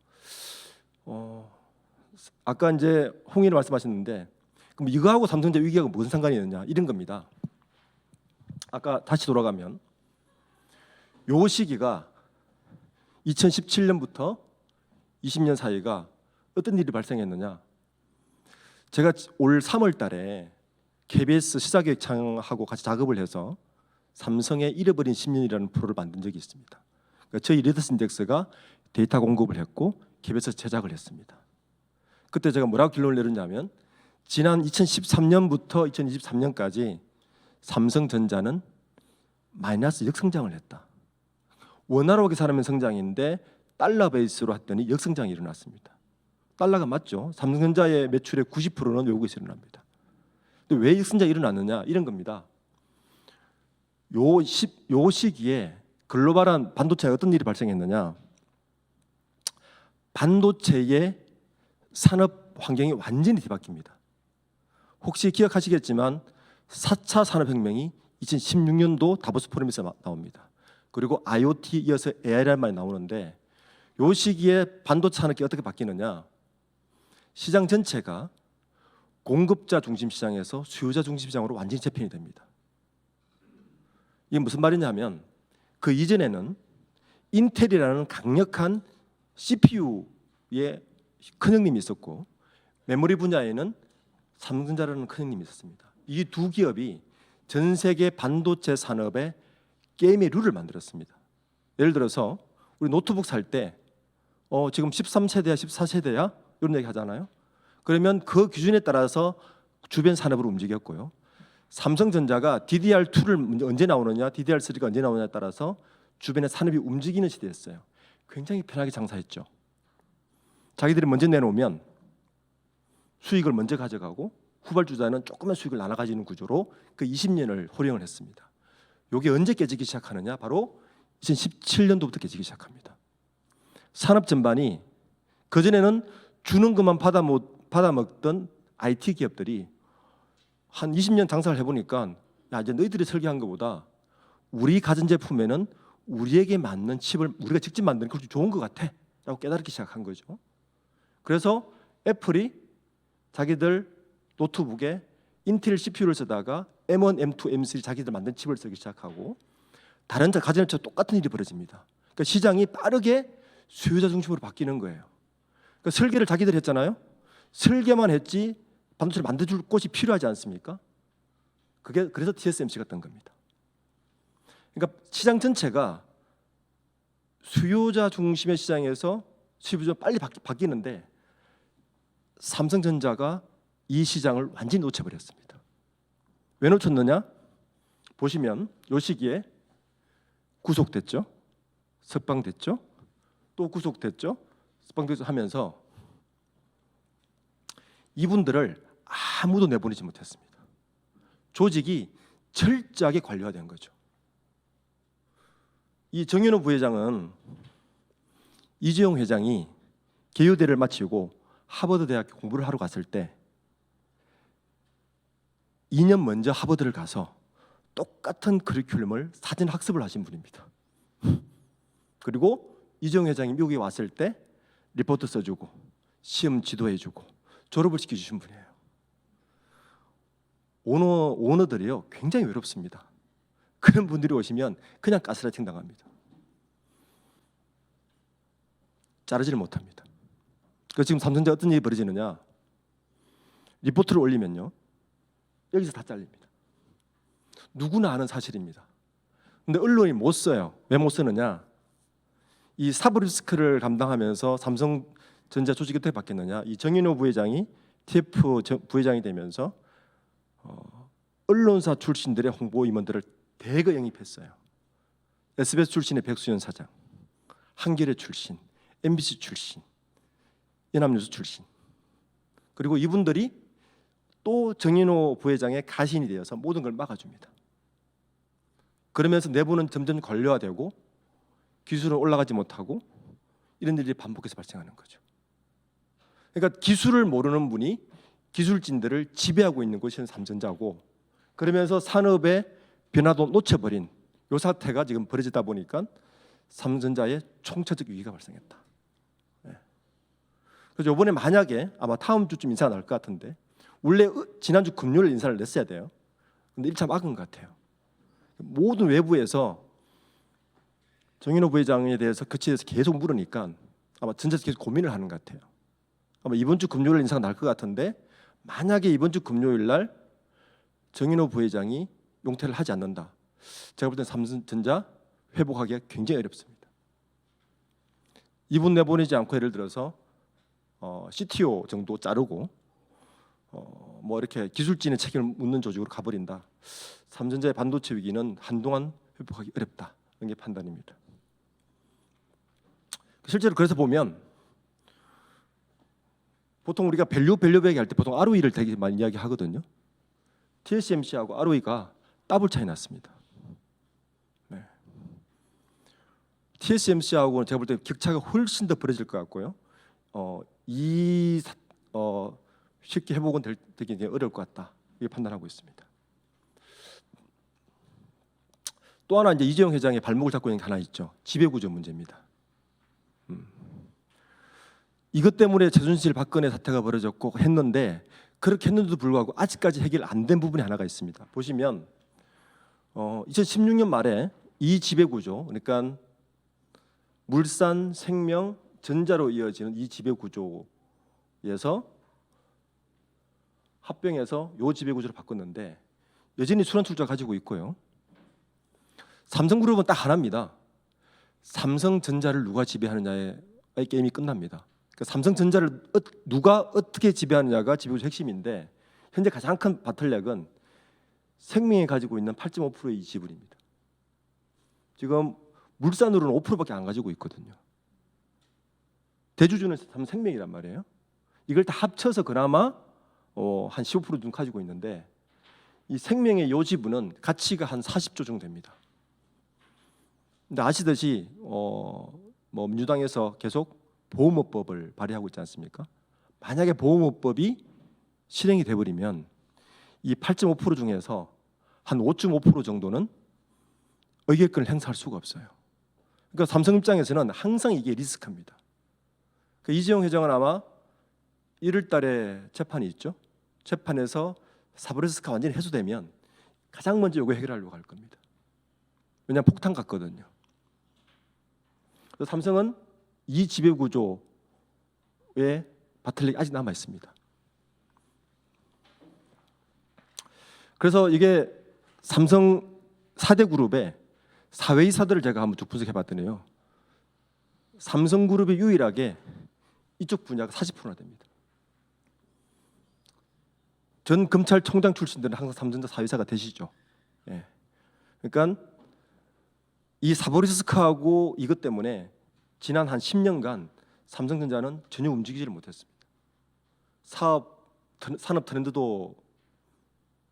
아까 이제 홍의를 말씀하셨는데 그럼 이거하고 삼성전자 위기하고 무슨 상관이 있느냐 이런 겁니다. 아까 다시 돌아가면 요 시기가 2017년부터 20년 사이가 어떤 일이 발생했느냐? 제가 올 3월 달에 KBS 시사기획창하고 같이 작업을 해서 삼성의 잃어버린 10년이라는 프로를 만든 적이 있습니다. 그러니까 저희 리더스 인덱스가 데이터 공급을 했고 KBS에서 제작을 했습니다. 그때 제가 뭐라고 결론을 내렸냐면 지난 2013년부터 2023년까지 삼성전자는 마이너스 역성장을 했다. 원화로 계산하면 성장인데 달러 베이스로 했더니 역성장이 일어났습니다. 달러가 맞죠? 삼성전자의 매출의 90%는 외국에서 일어납니다. 근데 왜 역성장이 일어났느냐? 이런 겁니다. 요 시기에 글로벌한 반도체에 어떤 일이 발생했느냐? 반도체의 산업 환경이 완전히 뒤바뀝니다. 혹시 기억하시겠지만 4차 산업혁명이 2016년도 다보스 포럼에서 나옵니다. 그리고 IoT 이어서 AI란 말이 나오는데 요 시기에 반도체 산업이 어떻게 바뀌느냐? 시장 전체가 공급자 중심 시장에서 수요자 중심 시장으로 완전히 재편이 됩니다. 이게 무슨 말이냐면 그 이전에는 인텔이라는 강력한 CPU의 큰형님이 있었고 메모리 분야에는 삼성전자라는 큰형님이 있었습니다. 이 두 기업이 전 세계 반도체 산업에 게임의 룰을 만들었습니다. 예를 들어서 우리 노트북 살 때 지금 13세대야 14세대야 이런 얘기 하잖아요. 그러면 그 기준에 따라서 주변 산업으로 움직였고요. 삼성전자가 DDR2를 언제 나오느냐, DDR3가 언제 나오느냐에 따라서 주변의 산업이 움직이는 시대였어요. 굉장히 편하게 장사했죠. 자기들이 먼저 내놓으면 수익을 먼저 가져가고 후발주자는 조금만 수익을 나눠 가지는 구조로 그 20년을 호령을 했습니다. 이게 언제 깨지기 시작하느냐? 바로 2017년도부터 깨지기 시작합니다. 산업 전반이 그전에는 주는 것만 받아먹던 IT 기업들이 한 20년 장사를 해보니까 야, 이제 너희들이 설계한 것보다 우리 가전제품에는 우리에게 맞는 칩을 우리가 직접 만드는 게 좋은 것 같아 라고 깨닫기 시작한 거죠. 그래서 애플이 자기들 노트북에 인텔 CPU를 쓰다가 M1, M2, M3 자기들 만든 칩을 쓰기 시작하고 다른 가전업체와 똑같은 일이 벌어집니다. 그러니까 시장이 빠르게 수요자 중심으로 바뀌는 거예요. 그러니까 설계를 자기들 했잖아요. 설계만 했지 반도체를 만들어줄 곳이 필요하지 않습니까? 그게 그래서 TSMC가 뜬 겁니다. 그러니까 시장 전체가 수요자 중심의 시장에서 수요자 빨리 바뀌는데 삼성전자가 이 시장을 완전히 놓쳐버렸습니다. 왜 놓쳤느냐? 보시면 이 시기에 구속됐죠, 석방됐죠, 또 구속됐죠, 석방됐죠 하면서 이분들을 아무도 내보내지 못했습니다. 조직이 철저하게 관리화된 거죠. 이 정윤호 부회장은 이재용 회장이 개요대를 마치고 하버드 대학교 공부를 하러 갔을 때 2년 먼저 하버드를 가서 똑같은 커리큘럼을 사전 학습을 하신 분입니다. 그리고 이재용 회장이 미국에 왔을 때 리포트 써주고 시험 지도해주고 졸업을 시켜주신 분이에요. 오너들이요 굉장히 외롭습니다. 그런 분들이 오시면 그냥 가스라이팅 당합니다. 자르지를 못합니다. 그래서 지금 삼성전자 어떤 일이 벌어지느냐? 리포트를 올리면요 여기서 다 잘립니다. 누구나 아는 사실입니다. 근데 언론이 못 써요. 왜 못 쓰느냐? 이 사브리스크를 감당하면서 삼성전자 조직이 어떻게 바뀌었느냐? 이 정인호 부회장이 TF 부회장이 되면서 언론사 출신들의 홍보 임원들을 대거 영입했어요. SBS 출신의 백수연 사장, 한겨레 출신, MBC 출신, 연합뉴스 출신. 그리고 이분들이 또 정인호 부회장의 가신이 되어서 모든 걸 막아줍니다. 그러면서 내부는 점점 관료화되고 기술은 올라가지 못하고 이런 일이 반복해서 발생하는 거죠. 그러니까 기술을 모르는 분이 기술진들을 지배하고 있는 곳이 삼성전자고, 그러면서 산업의 변화도 놓쳐버린 이 사태가 지금 벌어지다 보니까 삼성전자의 총체적 위기가 발생했다. 그래서 이번에 만약에 아마 다음 주쯤 인사가 나올 것 같은데 원래 지난주 금요일 인사를 냈어야 돼요. 근데 1차 막은 것 같아요. 모든 외부에서 정인호 부회장에 대해서 거치에서 계속 물으니까 아마 전자에서 계속 고민을 하는 것 같아요. 아마 이번 주 금요일 인사가 날 것 같은데 만약에 이번 주 금요일 날 정인호 부회장이 용퇴를 하지 않는다, 제가 볼 때는 삼성전자 회복하기가 굉장히 어렵습니다. 이분 내보내지 않고 예를 들어서 CTO 정도 자르고 뭐 이렇게 기술진의 책임을 묻는 조직으로 가버린다. 삼성전자의 반도체 위기는 한동안 회복하기 어렵다. 이런 게 판단입니다. 실제로 그래서 보면 보통 우리가 밸류 얘기할 때 보통 ROE를 되게 많이 이야기하거든요. TSMC하고 ROE가 더블 차이 났습니다. 네. TSMC하고는 제가 볼 때 격차가 훨씬 더 벌어질 것 같고요. 쉽게 회복은 되기 어려울 것 같다. 이렇게 판단하고 있습니다. 또 하나 이제 이재용 회장의 발목을 잡고 있는 게 하나 있죠. 지배구조 문제입니다. 이것 때문에 최순실 박근혜 사태가 벌어졌고 했는데 그렇게 했는데도 불구하고 아직까지 해결 안 된 부분이 하나가 있습니다. 보시면 2016년 말에 이 지배구조, 그러니까 물산, 생명, 전자로 이어지는 이 지배구조에서 합병해서 이 지배구조를 바꿨는데 여전히 순환출자 가지고 있고요. 삼성그룹은 딱 하나입니다. 삼성전자를 누가 지배하느냐의 게임이 끝납니다. 그러니까 삼성전자를 누가 어떻게 지배하느냐가 지배구조 핵심인데 현재 가장 큰 바틀렉은 생명이 가지고 있는 8.5%의 지분입니다. 지금 물산으로는 5%밖에 안 가지고 있거든요. 대주주는 삼성생명이란 말이에요. 이걸 다 합쳐서 그나마 한 15% 정도 가지고 있는데 이 생명의 요지분은 가치가 한 40조 정도 됩니다. 근데 아시듯이 뭐 민주당에서 계속 보호무법을 발의하고 있지 않습니까? 만약에 보호무법이 실행이 돼버리면 이 8.5% 중에서 한 5.5% 정도는 의결권을 행사할 수가 없어요. 그러니까 삼성 입장에서는 항상 이게 리스크입니다. 그 이재용 회장은 아마 1월 달에 재판이 있죠. 재판에서 사브리스크가 완전히 해소되면 가장 먼저 이거 해결하려고 할 겁니다. 왜냐하면 폭탄 같거든요. 그래서 삼성은 이 지배 구조에 바틀력이 아직 남아 있습니다. 그래서 이게 삼성 4대 그룹의 사회이사들을 제가 한번 쭉 분석해 봤더니요. 삼성그룹이 유일하게 이쪽 분야가 40%나 됩니다. 전 검찰총장 출신들은 항상 삼성전자 사회이사가 되시죠. 예. 그러니까 이 사보리스크하고 이것 때문에 지난 한 10년간 삼성전자는 전혀 움직이지를 못했습니다. 산업 트렌드도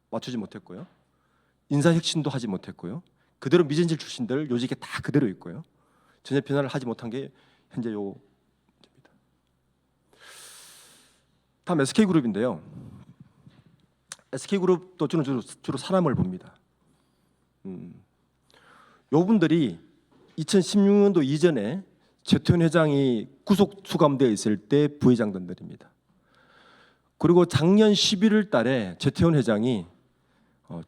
맞추지 못했고요. 인사혁신도 하지 못했고요. 그대로 미전질 출신들 요직에 다 그대로 있고요. 전혀 변화를 하지 못한 게 현재 요 문제입니다. 다음 SK그룹인데요. SK그룹도 저는 주로 사람을 봅니다. 요 분들이 2016년도 이전에 최태원 회장이 구속 수감되어 있을 때 부회장단들입니다. 그리고 작년 11월 달에 최태원 회장이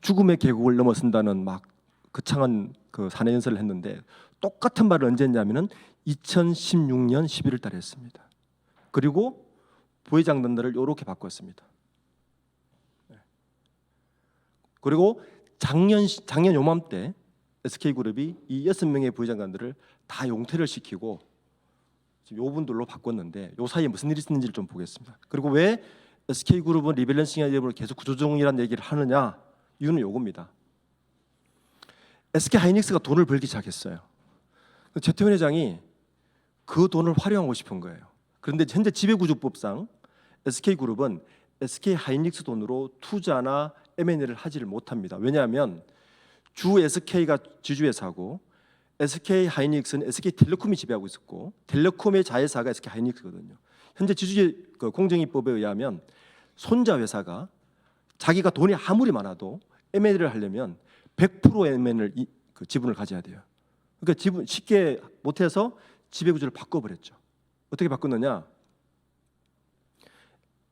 죽음의 계곡을 넘어선다는 막 거창한 그 사내 연설을 했는데 똑같은 말을 언제 했냐면은 2016년 11월 달에 했습니다. 그리고 부회장단들을 이렇게 바꿨습니다. 그리고 작년 요맘때 SK그룹이 이 6명의 부회장단들을 다 용퇴를 시키고 지금 요 분들로 바꿨는데 요 사이에 무슨 일이 있는지를 좀 보겠습니다. 그리고 왜 SK그룹은 리밸런싱의 이름으로 계속 구조조정이라는 얘기를 하느냐? 이유는 요겁니다. SK하이닉스가 돈을 벌기 시작했어요. 최태원 회장이 그 돈을 활용하고 싶은 거예요. 그런데 현재 지배구조법상 SK그룹은 SK하이닉스 돈으로 투자나 M&A를 하지를 못합니다. 왜냐하면 주 SK가 지주회사고 SK하이닉스는 SK텔레콤이 지배하고 있었고 텔레콤의 자회사가 SK하이닉스거든요. 현재 지주제 공정위법에 의하면 손자 회사가 자기가 돈이 아무리 많아도 M&A를 하려면 100% M&A를 지분을 가져야 돼요. 그러니까 지분 쉽게 못해서 지배구조를 바꿔버렸죠. 어떻게 바꿨느냐?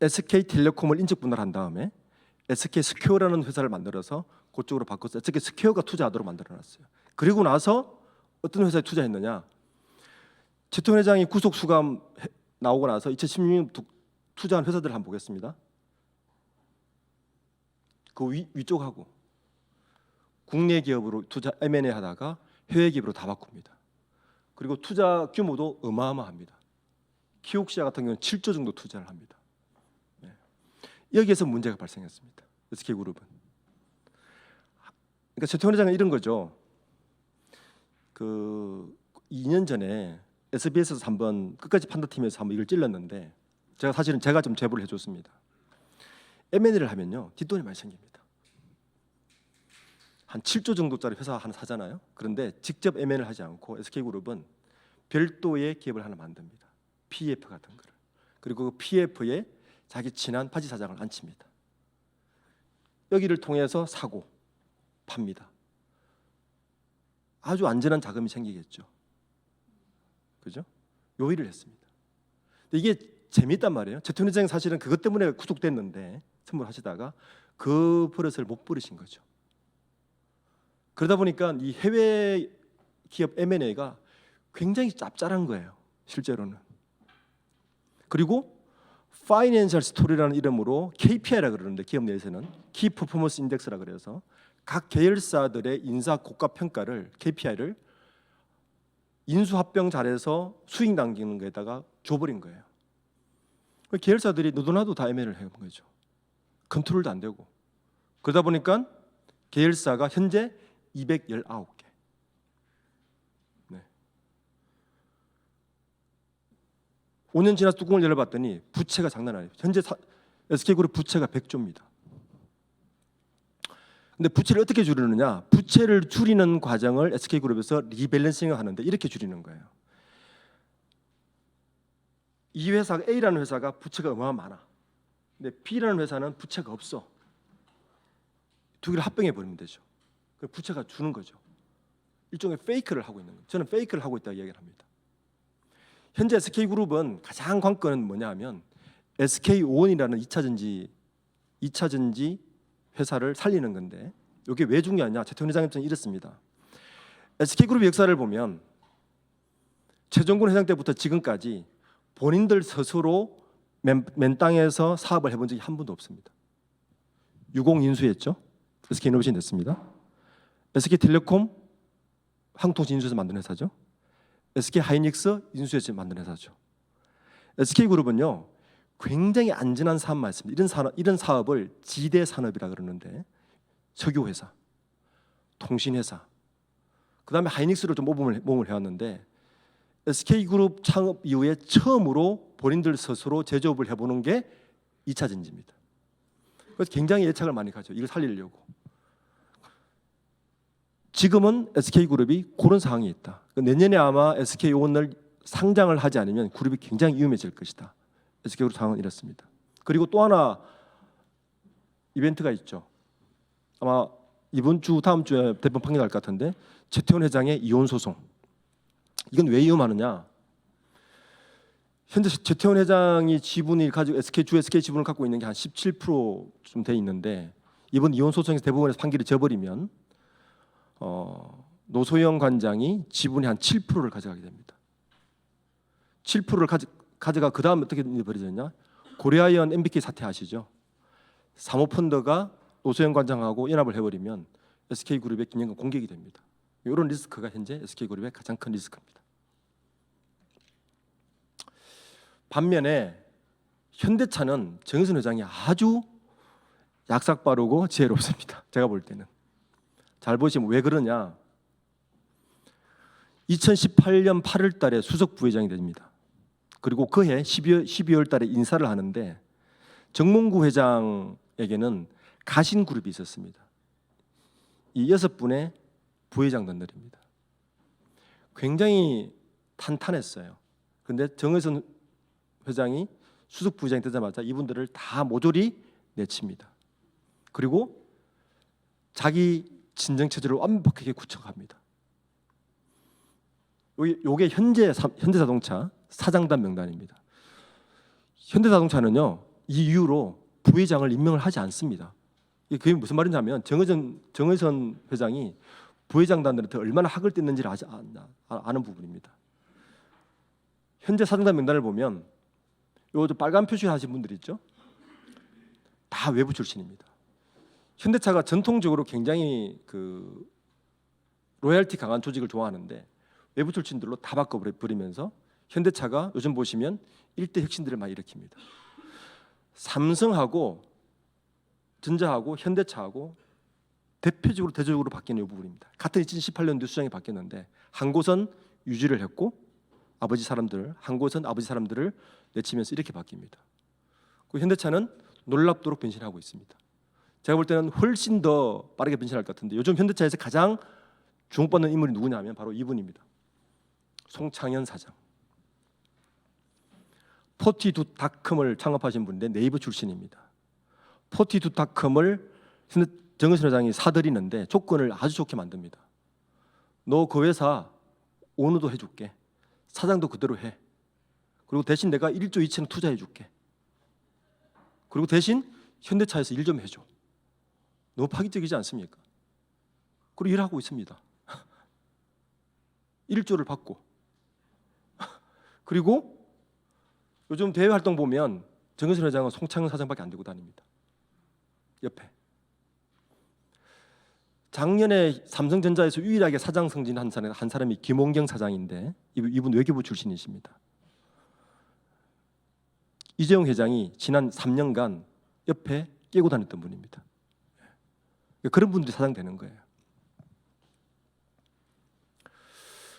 SK텔레콤을 인적 분할한 다음에 SK스퀘어라는 회사를 만들어서 그쪽으로 바꿔서 SK스퀘어가 투자하도록 만들어놨어요. 그리고 나서 어떤 회사에 투자했느냐? 최태원 회장이 구속 수감 나오고 나서 2016년 투자한 회사들 한번 보겠습니다. 그 위쪽하고 국내 기업으로 투자 M&A 하다가 해외 기업으로 다 바꿉니다. 그리고 투자 규모도 어마어마합니다. 키옥시아 같은 경우는 7조 정도 투자를 합니다. 네. 여기에서 문제가 발생했습니다. SK그룹은. 그러니까 최태원 회장은 이런 거죠. 그 2년 전에 SBS에서 한번 끝까지 판다팀에서 한번 이걸 찔렀는데 제가 좀 제보를 해줬습니다. M&A를 하면요 뒷돈이 많이 생깁니다. 한 7조 정도짜리 회사 하나 사잖아요. 그런데 직접 M&A를 하지 않고 SK그룹은 별도의 기업을 하나 만듭니다. PF 같은 거를. 그리고 그 PF에 자기 친한 바지 사장을 앉힙니다. 여기를 통해서 사고 팝니다. 아주 안전한 자금이 생기겠죠. 그죠? 요 일을 했습니다. 근데 이게 재미있단 말이에요. 최태원 회장이 사실은 그것 때문에 구속됐는데 선물하시다가 그 버릇을 못 버리신 거죠. 그러다 보니까 이 해외 기업 M&A가 굉장히 짭짤한 거예요. 실제로는. 그리고 파이낸셜 스토리라는 이름으로 KPI라 그러는데 기업 내에서는 키 퍼포먼스 인덱스라 그래서 각 계열사들의 인사 고가 평가를 KPI를 인수합병 잘해서 수익 남기는 거에다가 줘버린 거예요. 계열사들이 너도나도 다 M&A를 해본 거죠. 컨트롤도 안 되고. 그러다 보니까 계열사가 현재 219개. 네. 5년 지나서 뚜껑을 열어봤더니 부채가 장난 아니에요. 현재 SK그룹 부채가 100조입니다. 근데 부채를 어떻게 줄이느냐? 부채를 줄이는 과정을 SK그룹에서 리밸런싱을 하는데 이렇게 줄이는 거예요. 이 회사 A라는 회사가 부채가 어마어마하게 많아. 근데 B라는 회사는 부채가 없어. 두 개를 합병해 버리면 되죠. 그 부채가 주는 거죠. 일종의 페이크를 하고 있는 거예요. 저는 페이크를 하고 있다고 이야기를 합니다. 현재 SK그룹은 가장 관건은 뭐냐 하면 SK온이라는 2차 전지 회사를 살리는 건데 이게 왜 중요하냐? 최태원 회장 입장은 이렇습니다. SK그룹의 역사를 보면 최종근 회장 때부터 지금까지 본인들 스스로 맨 땅에서 사업을 해본 적이 한 번도 없습니다. 유공 인수했죠. SK이노베이션 냈습니다. SK텔레콤 한국통신 인수해서 만든 회사죠. SK하이닉스 인수해서 만든 회사죠. SK그룹은요 굉장히 안전한 사업만 있습니다. 이런 사업을 지대 산업이라 그러는데 석유회사, 통신회사, 그 다음에 하이닉스를 좀 모범을 해왔는데 SK그룹 창업 이후에 처음으로 본인들 스스로 제조업을 해보는 게 2차 전지입니다. 그래서 굉장히 애착을 많이 가죠. 이걸 살리려고. 지금은 SK그룹이 그런 상황이 있다. 내년에 아마 SK온을 상장을 하지 않으면 그룹이 굉장히 위험해질 것이다. SK그룹 상황은 이렇습니다. 그리고 또 하나 이벤트가 있죠. 아마 이번 주 다음 주에 대법원 판결 날 것 같은데 최태원 회장의 이혼 소송. 이건 왜 위험하느냐? 현재 최태원 회장이 지분을 가지고 SK 지분을 갖고 있는 게 한 17%좀 돼 있는데 이번 이혼 소송에서 대법원에서 판결이 져버리면 노소영 관장이 지분의 한 7%를 가져가게 됩니다. 7%를 가져가 그 다음 어떻게 벌어졌냐? 고려아이언 MBK 사태 아시죠? 사모펀드가 노소영 관장하고 연합을 해버리면 SK그룹의 균형과 공격이 됩니다. 이런 리스크가 현재 SK그룹의 가장 큰 리스크입니다. 반면에 현대차는 정의선 회장이 아주 약삭 빠르고 지혜롭습니다. 제가 볼 때는. 잘 보시면 왜 그러냐? 2018년 8월 달에 수석 부회장이 됩니다. 그리고 그해 12월 달에 인사를 하는데 정몽구 회장에게는 가신그룹이 있었습니다. 이 6분의 부회장단들입니다. 굉장히 탄탄했어요. 그런데 정의선 회장이 수석 부회장이 되자마자 이분들을 다 모조리 내칩니다. 그리고 자기 진정체제를 완벽하게 구축합니다. 요게 현대자동차 사장단 명단입니다. 현대자동차는요 이 이후로 부회장을 임명을 하지 않습니다. 그게 무슨 말이냐면 정의선 회장이 부회장단들한테 얼마나 학을 뗐는지를 아는 부분입니다. 현재 사장단 명단을 보면 요 빨간 표시하신 분들 있죠? 다 외부 출신입니다. 현대차가 전통적으로 굉장히 그 로열티 강한 조직을 좋아하는데 외부 출신들로 다 바꿔버리면서 현대차가 요즘 보시면 일대 혁신들을 많이 일으킵니다. 삼성하고 전자하고 현대차하고 대표적으로 바뀌는 이 부분입니다. 같은 2018년도 수장이 바뀌었는데 한 곳은 유지를 했고 한 곳은 아버지 사람들을 내치면서 이렇게 바뀝니다. 그 현대차는 놀랍도록 변신하고 있습니다. 제가 볼 때는 훨씬 더 빠르게 변신할 것 같은데 요즘 현대차에서 가장 주목받는 인물이 누구냐면 바로 이분입니다. 송창현 사장. 포티두닷컴을 창업하신 분인데 네이버 출신입니다. 포티두닷컴을 정의선 회장이 사들이는데 조건을 아주 좋게 만듭니다. 너 그 회사 오너도 해줄게. 사장도 그대로 해. 그리고 대신 내가 1조 2천원 투자해줄게. 그리고 대신 현대차에서 일 좀 해줘. 너무 파격적이지 않습니까? 그리고 일하고 있습니다. 1조를 받고. 그리고 요즘 대외 활동 보면 정의선 회장은 송창현 사장밖에 안 들고 다닙니다. 옆에. 작년에 삼성전자에서 유일하게 사장 승진한 한 사람이 김홍경 사장인데 이분 외교부 출신이십니다. 이재용 회장이 지난 3년간 옆에 끼고 다녔던 분입니다. 그런 분들이 사장 되는 거예요.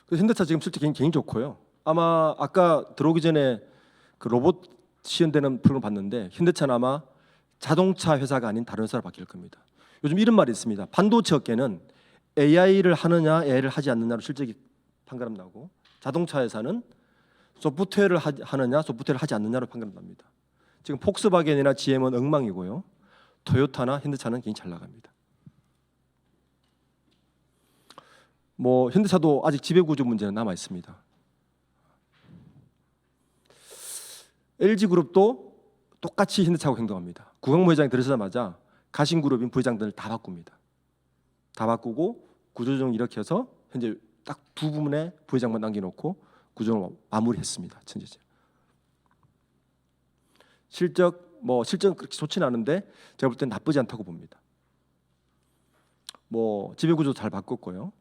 그래서 현대차 지금 실제 굉장히 좋고요. 아마 아까 들어오기 전에 그 로봇 시연되는 프로그램 봤는데 현대차는 아마 자동차 회사가 아닌 다른 회사로 바뀔 겁니다. 요즘 이런 말이 있습니다. 반도체 업계는 AI를 하느냐 AI를 하지 않느냐로 실적이 판가름 나고, 자동차 회사는 소프트웨어를 하느냐 소프트웨어를 하지 않느냐로 판가름 납니다. 지금 폭스바겐이나 GM은 엉망이고요. 토요타나 현대차는 굉장히 잘 나갑니다. 뭐 현대차도 아직 지배구조 문제는 남아 있습니다. LG그룹도 똑같이 현대차하고 행동합니다. 구광모 회장이 들어서자마자 가신그룹인 부회장들을 다 바꿉니다. 다 바꾸고 구조조정 이렇게 해서 현재 딱 두 부문에 부회장만 남겨놓고 구조를 마무리했습니다. 전체적으로. 실적은 그렇게 좋지는 않은데 제가 볼 땐 나쁘지 않다고 봅니다. 뭐 지배구조 잘 바꿨고요.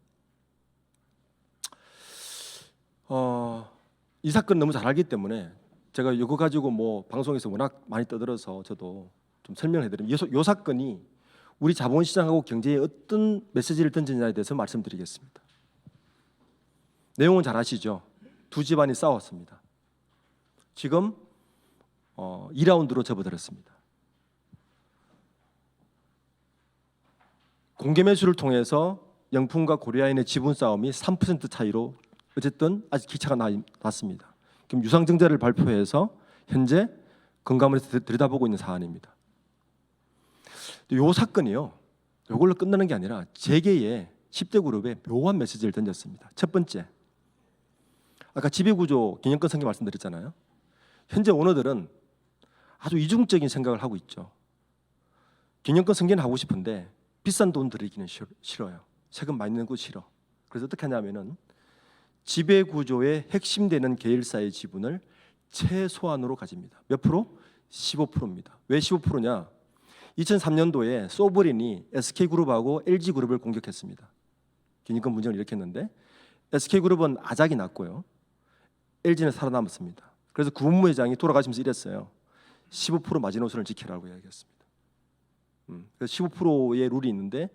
이 사건 너무 잘 알기 때문에 제가 이거 가지고 뭐 방송에서 워낙 많이 떠들어서 저도 좀 설명해드리면, 이 사건이 우리 자본시장하고 경제에 어떤 메시지를 던지느냐에 대해서 말씀드리겠습니다. 내용은 잘 아시죠? 두 집안이 싸웠습니다. 지금 2라운드로 접어들었습니다. 공개 매수를 통해서 영풍과 고려아연의 지분 싸움이 3% 차이로 어쨌든 아직 기차가 났습니다. 그럼 유상증자를 발표해서 현재 금감원에서 들여다보고 있는 사안입니다. 이 사건이요, 이걸로 끝나는 게 아니라 재계의 10대 그룹에 묘한 메시지를 던졌습니다. 첫 번째, 아까 지배구조 경영권 승계 말씀드렸잖아요. 현재 오너들은 아주 이중적인 생각을 하고 있죠. 경영권 승계는 하고 싶은데 비싼 돈 들이기는 싫어요. 세금 많이 내는 거 싫어. 그래서 어떻게 하냐면은 지배구조의 핵심되는 계열사의 지분을 최소한으로 가집니다. 몇 프로? 15%입니다. 왜 15%냐? 2003년도에 소브린이 SK그룹하고 LG그룹을 공격했습니다. 경영권 분쟁을 일으켰는데 SK그룹은 아작이 났고요. LG는 살아남았습니다. 그래서 구본무 회장이 돌아가시면서 이랬어요. 15% 마지노선을 지키라고 이야기했습니다. 그래서 15%의 룰이 있는데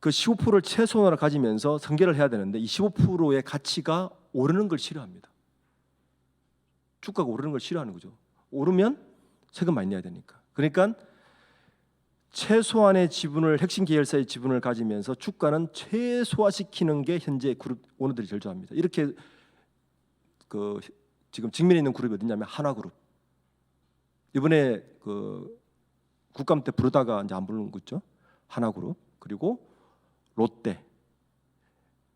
그 15%를 최소한으로 가지면서 승계를 해야 되는데 이 15%의 가치가 오르는 걸 싫어합니다. 주가가 오르는 걸 싫어하는 거죠. 오르면 세금 많이 내야 되니까. 그러니까 최소한의 지분을, 핵심 계열사의 지분을 가지면서 주가는 최소화시키는 게 현재 그룹 오너들이 제일 좋아합니다. 이렇게 지금 직면에 있는 그룹이 어디냐면 하나그룹. 이번에 국감 때 부르다가 이제 안 부르는 거 있죠. 하나그룹, 그리고 롯데,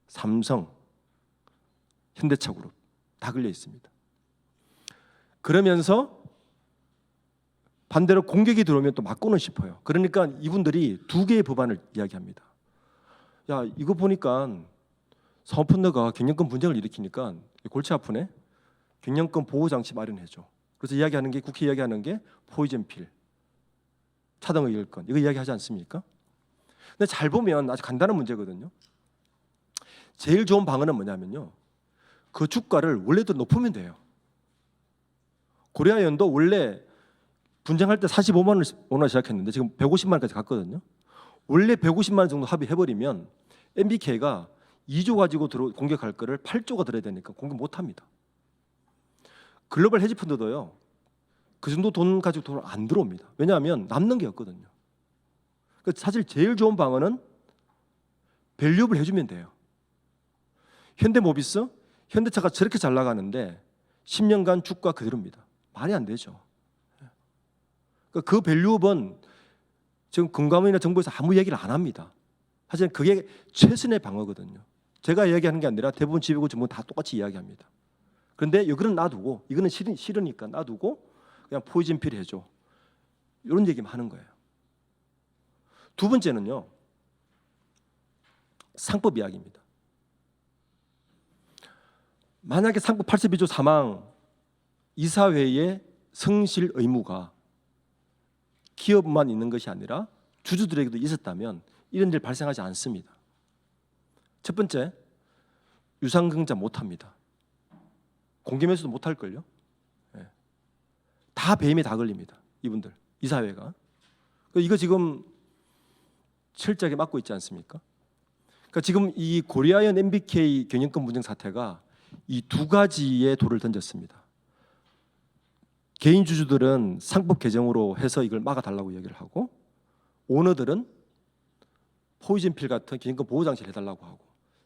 삼성, 현대차그룹 다 걸려 있습니다. 그러면서 반대로 공격이 들어오면 또 맞고는 싶어요. 그러니까 이분들이 두 개의 법안을 이야기합니다. 야, 이거 보니까 사모펀드가 경영권 분쟁을 일으키니까 골치 아프네. 경영권 보호 장치 마련해줘. 그래서 이야기하는 게, 국회 이야기하는 게 포이즌 필, 차등 의결권, 이거 이야기하지 않습니까? 근데 잘 보면 아주 간단한 문제거든요. 제일 좋은 방안은 뭐냐면요, 그 주가를 원래도 높으면 돼요. 고려아연도 원래 분쟁할 때 45만 원을 시작했는데 지금 150만 원까지 갔거든요. 원래 150만 원 정도 합의해버리면 MBK가 2조 가지고 공격할 거를 8조가 들어야 되니까 공격 못합니다. 글로벌 헤지펀드도요, 그 정도 돈 가지고 돈 안 들어옵니다. 왜냐하면 남는 게 없거든요. 사실 제일 좋은 방안은 밸류업을 해주면 돼요. 현대모비스, 현대차가 저렇게 잘 나가는데 10년간 주가 그대로입니다. 말이 안 되죠. 그 밸류업은 지금 금감원이나 정부에서 아무 얘기를 안 합니다. 사실 그게 최선의 방어거든요. 제가 이야기하는 게 아니라 대부분 지배구 전부 다 똑같이 이야기합니다. 그런데 이거는 놔두고, 이거는 싫으니까 놔두고 그냥 포이즌 필 해줘, 이런 얘기만 하는 거예요. 두 번째는요, 상법 이야기입니다. 만약에 상법 82조 3항 이사회의 성실 의무가 기업만 있는 것이 아니라 주주들에게도 있었다면 이런 일 발생하지 않습니다. 첫 번째, 유상증자 못합니다. 공개매수도 못할걸요. 다 배임에 다 걸립니다. 이분들, 이사회가. 이거 지금 철저하게 막고 있지 않습니까? 그러니까 지금 이 고려아연 MBK 경영권 분쟁 사태가 이 두 가지의 돌을 던졌습니다. 개인 주주들은 상법 개정으로 해서 이걸 막아달라고 얘기를 하고, 오너들은 포이즌 필 같은 기능권 보호 장치를 해달라고 하고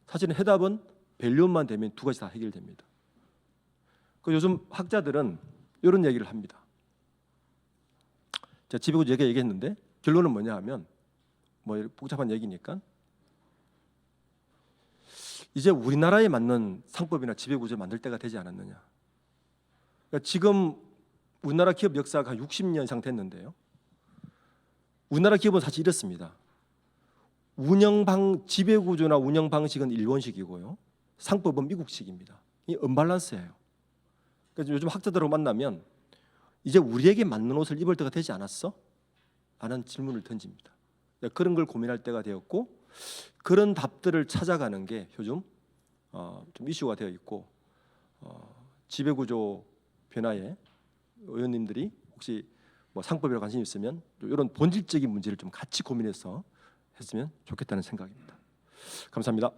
사실은 해답은 밸류업만 되면 두 가지 다 해결됩니다. 그 요즘 학자들은 이런 얘기를 합니다. 제가 지배구조 얘기했는데 결론은 뭐냐 하면 뭐 복잡한 얘기니까 이제 우리나라에 맞는 상법이나 지배구조를 만들 때가 되지 않았느냐. 그러니까 지금 우리나라 기업 역사가 한 60년 이상 됐는데요. 우리나라 기업은 사실 이렇습니다. 지배구조나 운영 방식은 일본식이고요. 상법은 미국식입니다. 이 언밸런스예요. 그래서 요즘 학자들하고 만나면 이제 우리에게 맞는 옷을 입을 때가 되지 않았어? 라는 질문을 던집니다. 그런 걸 고민할 때가 되었고 그런 답들을 찾아가는 게 요즘 좀 이슈가 되어 있고 지배구조 변화에 의원님들이 혹시 뭐 상법이라 관심 있으면 이런 본질적인 문제를 좀 같이 고민해서 했으면 좋겠다는 생각입니다. 감사합니다.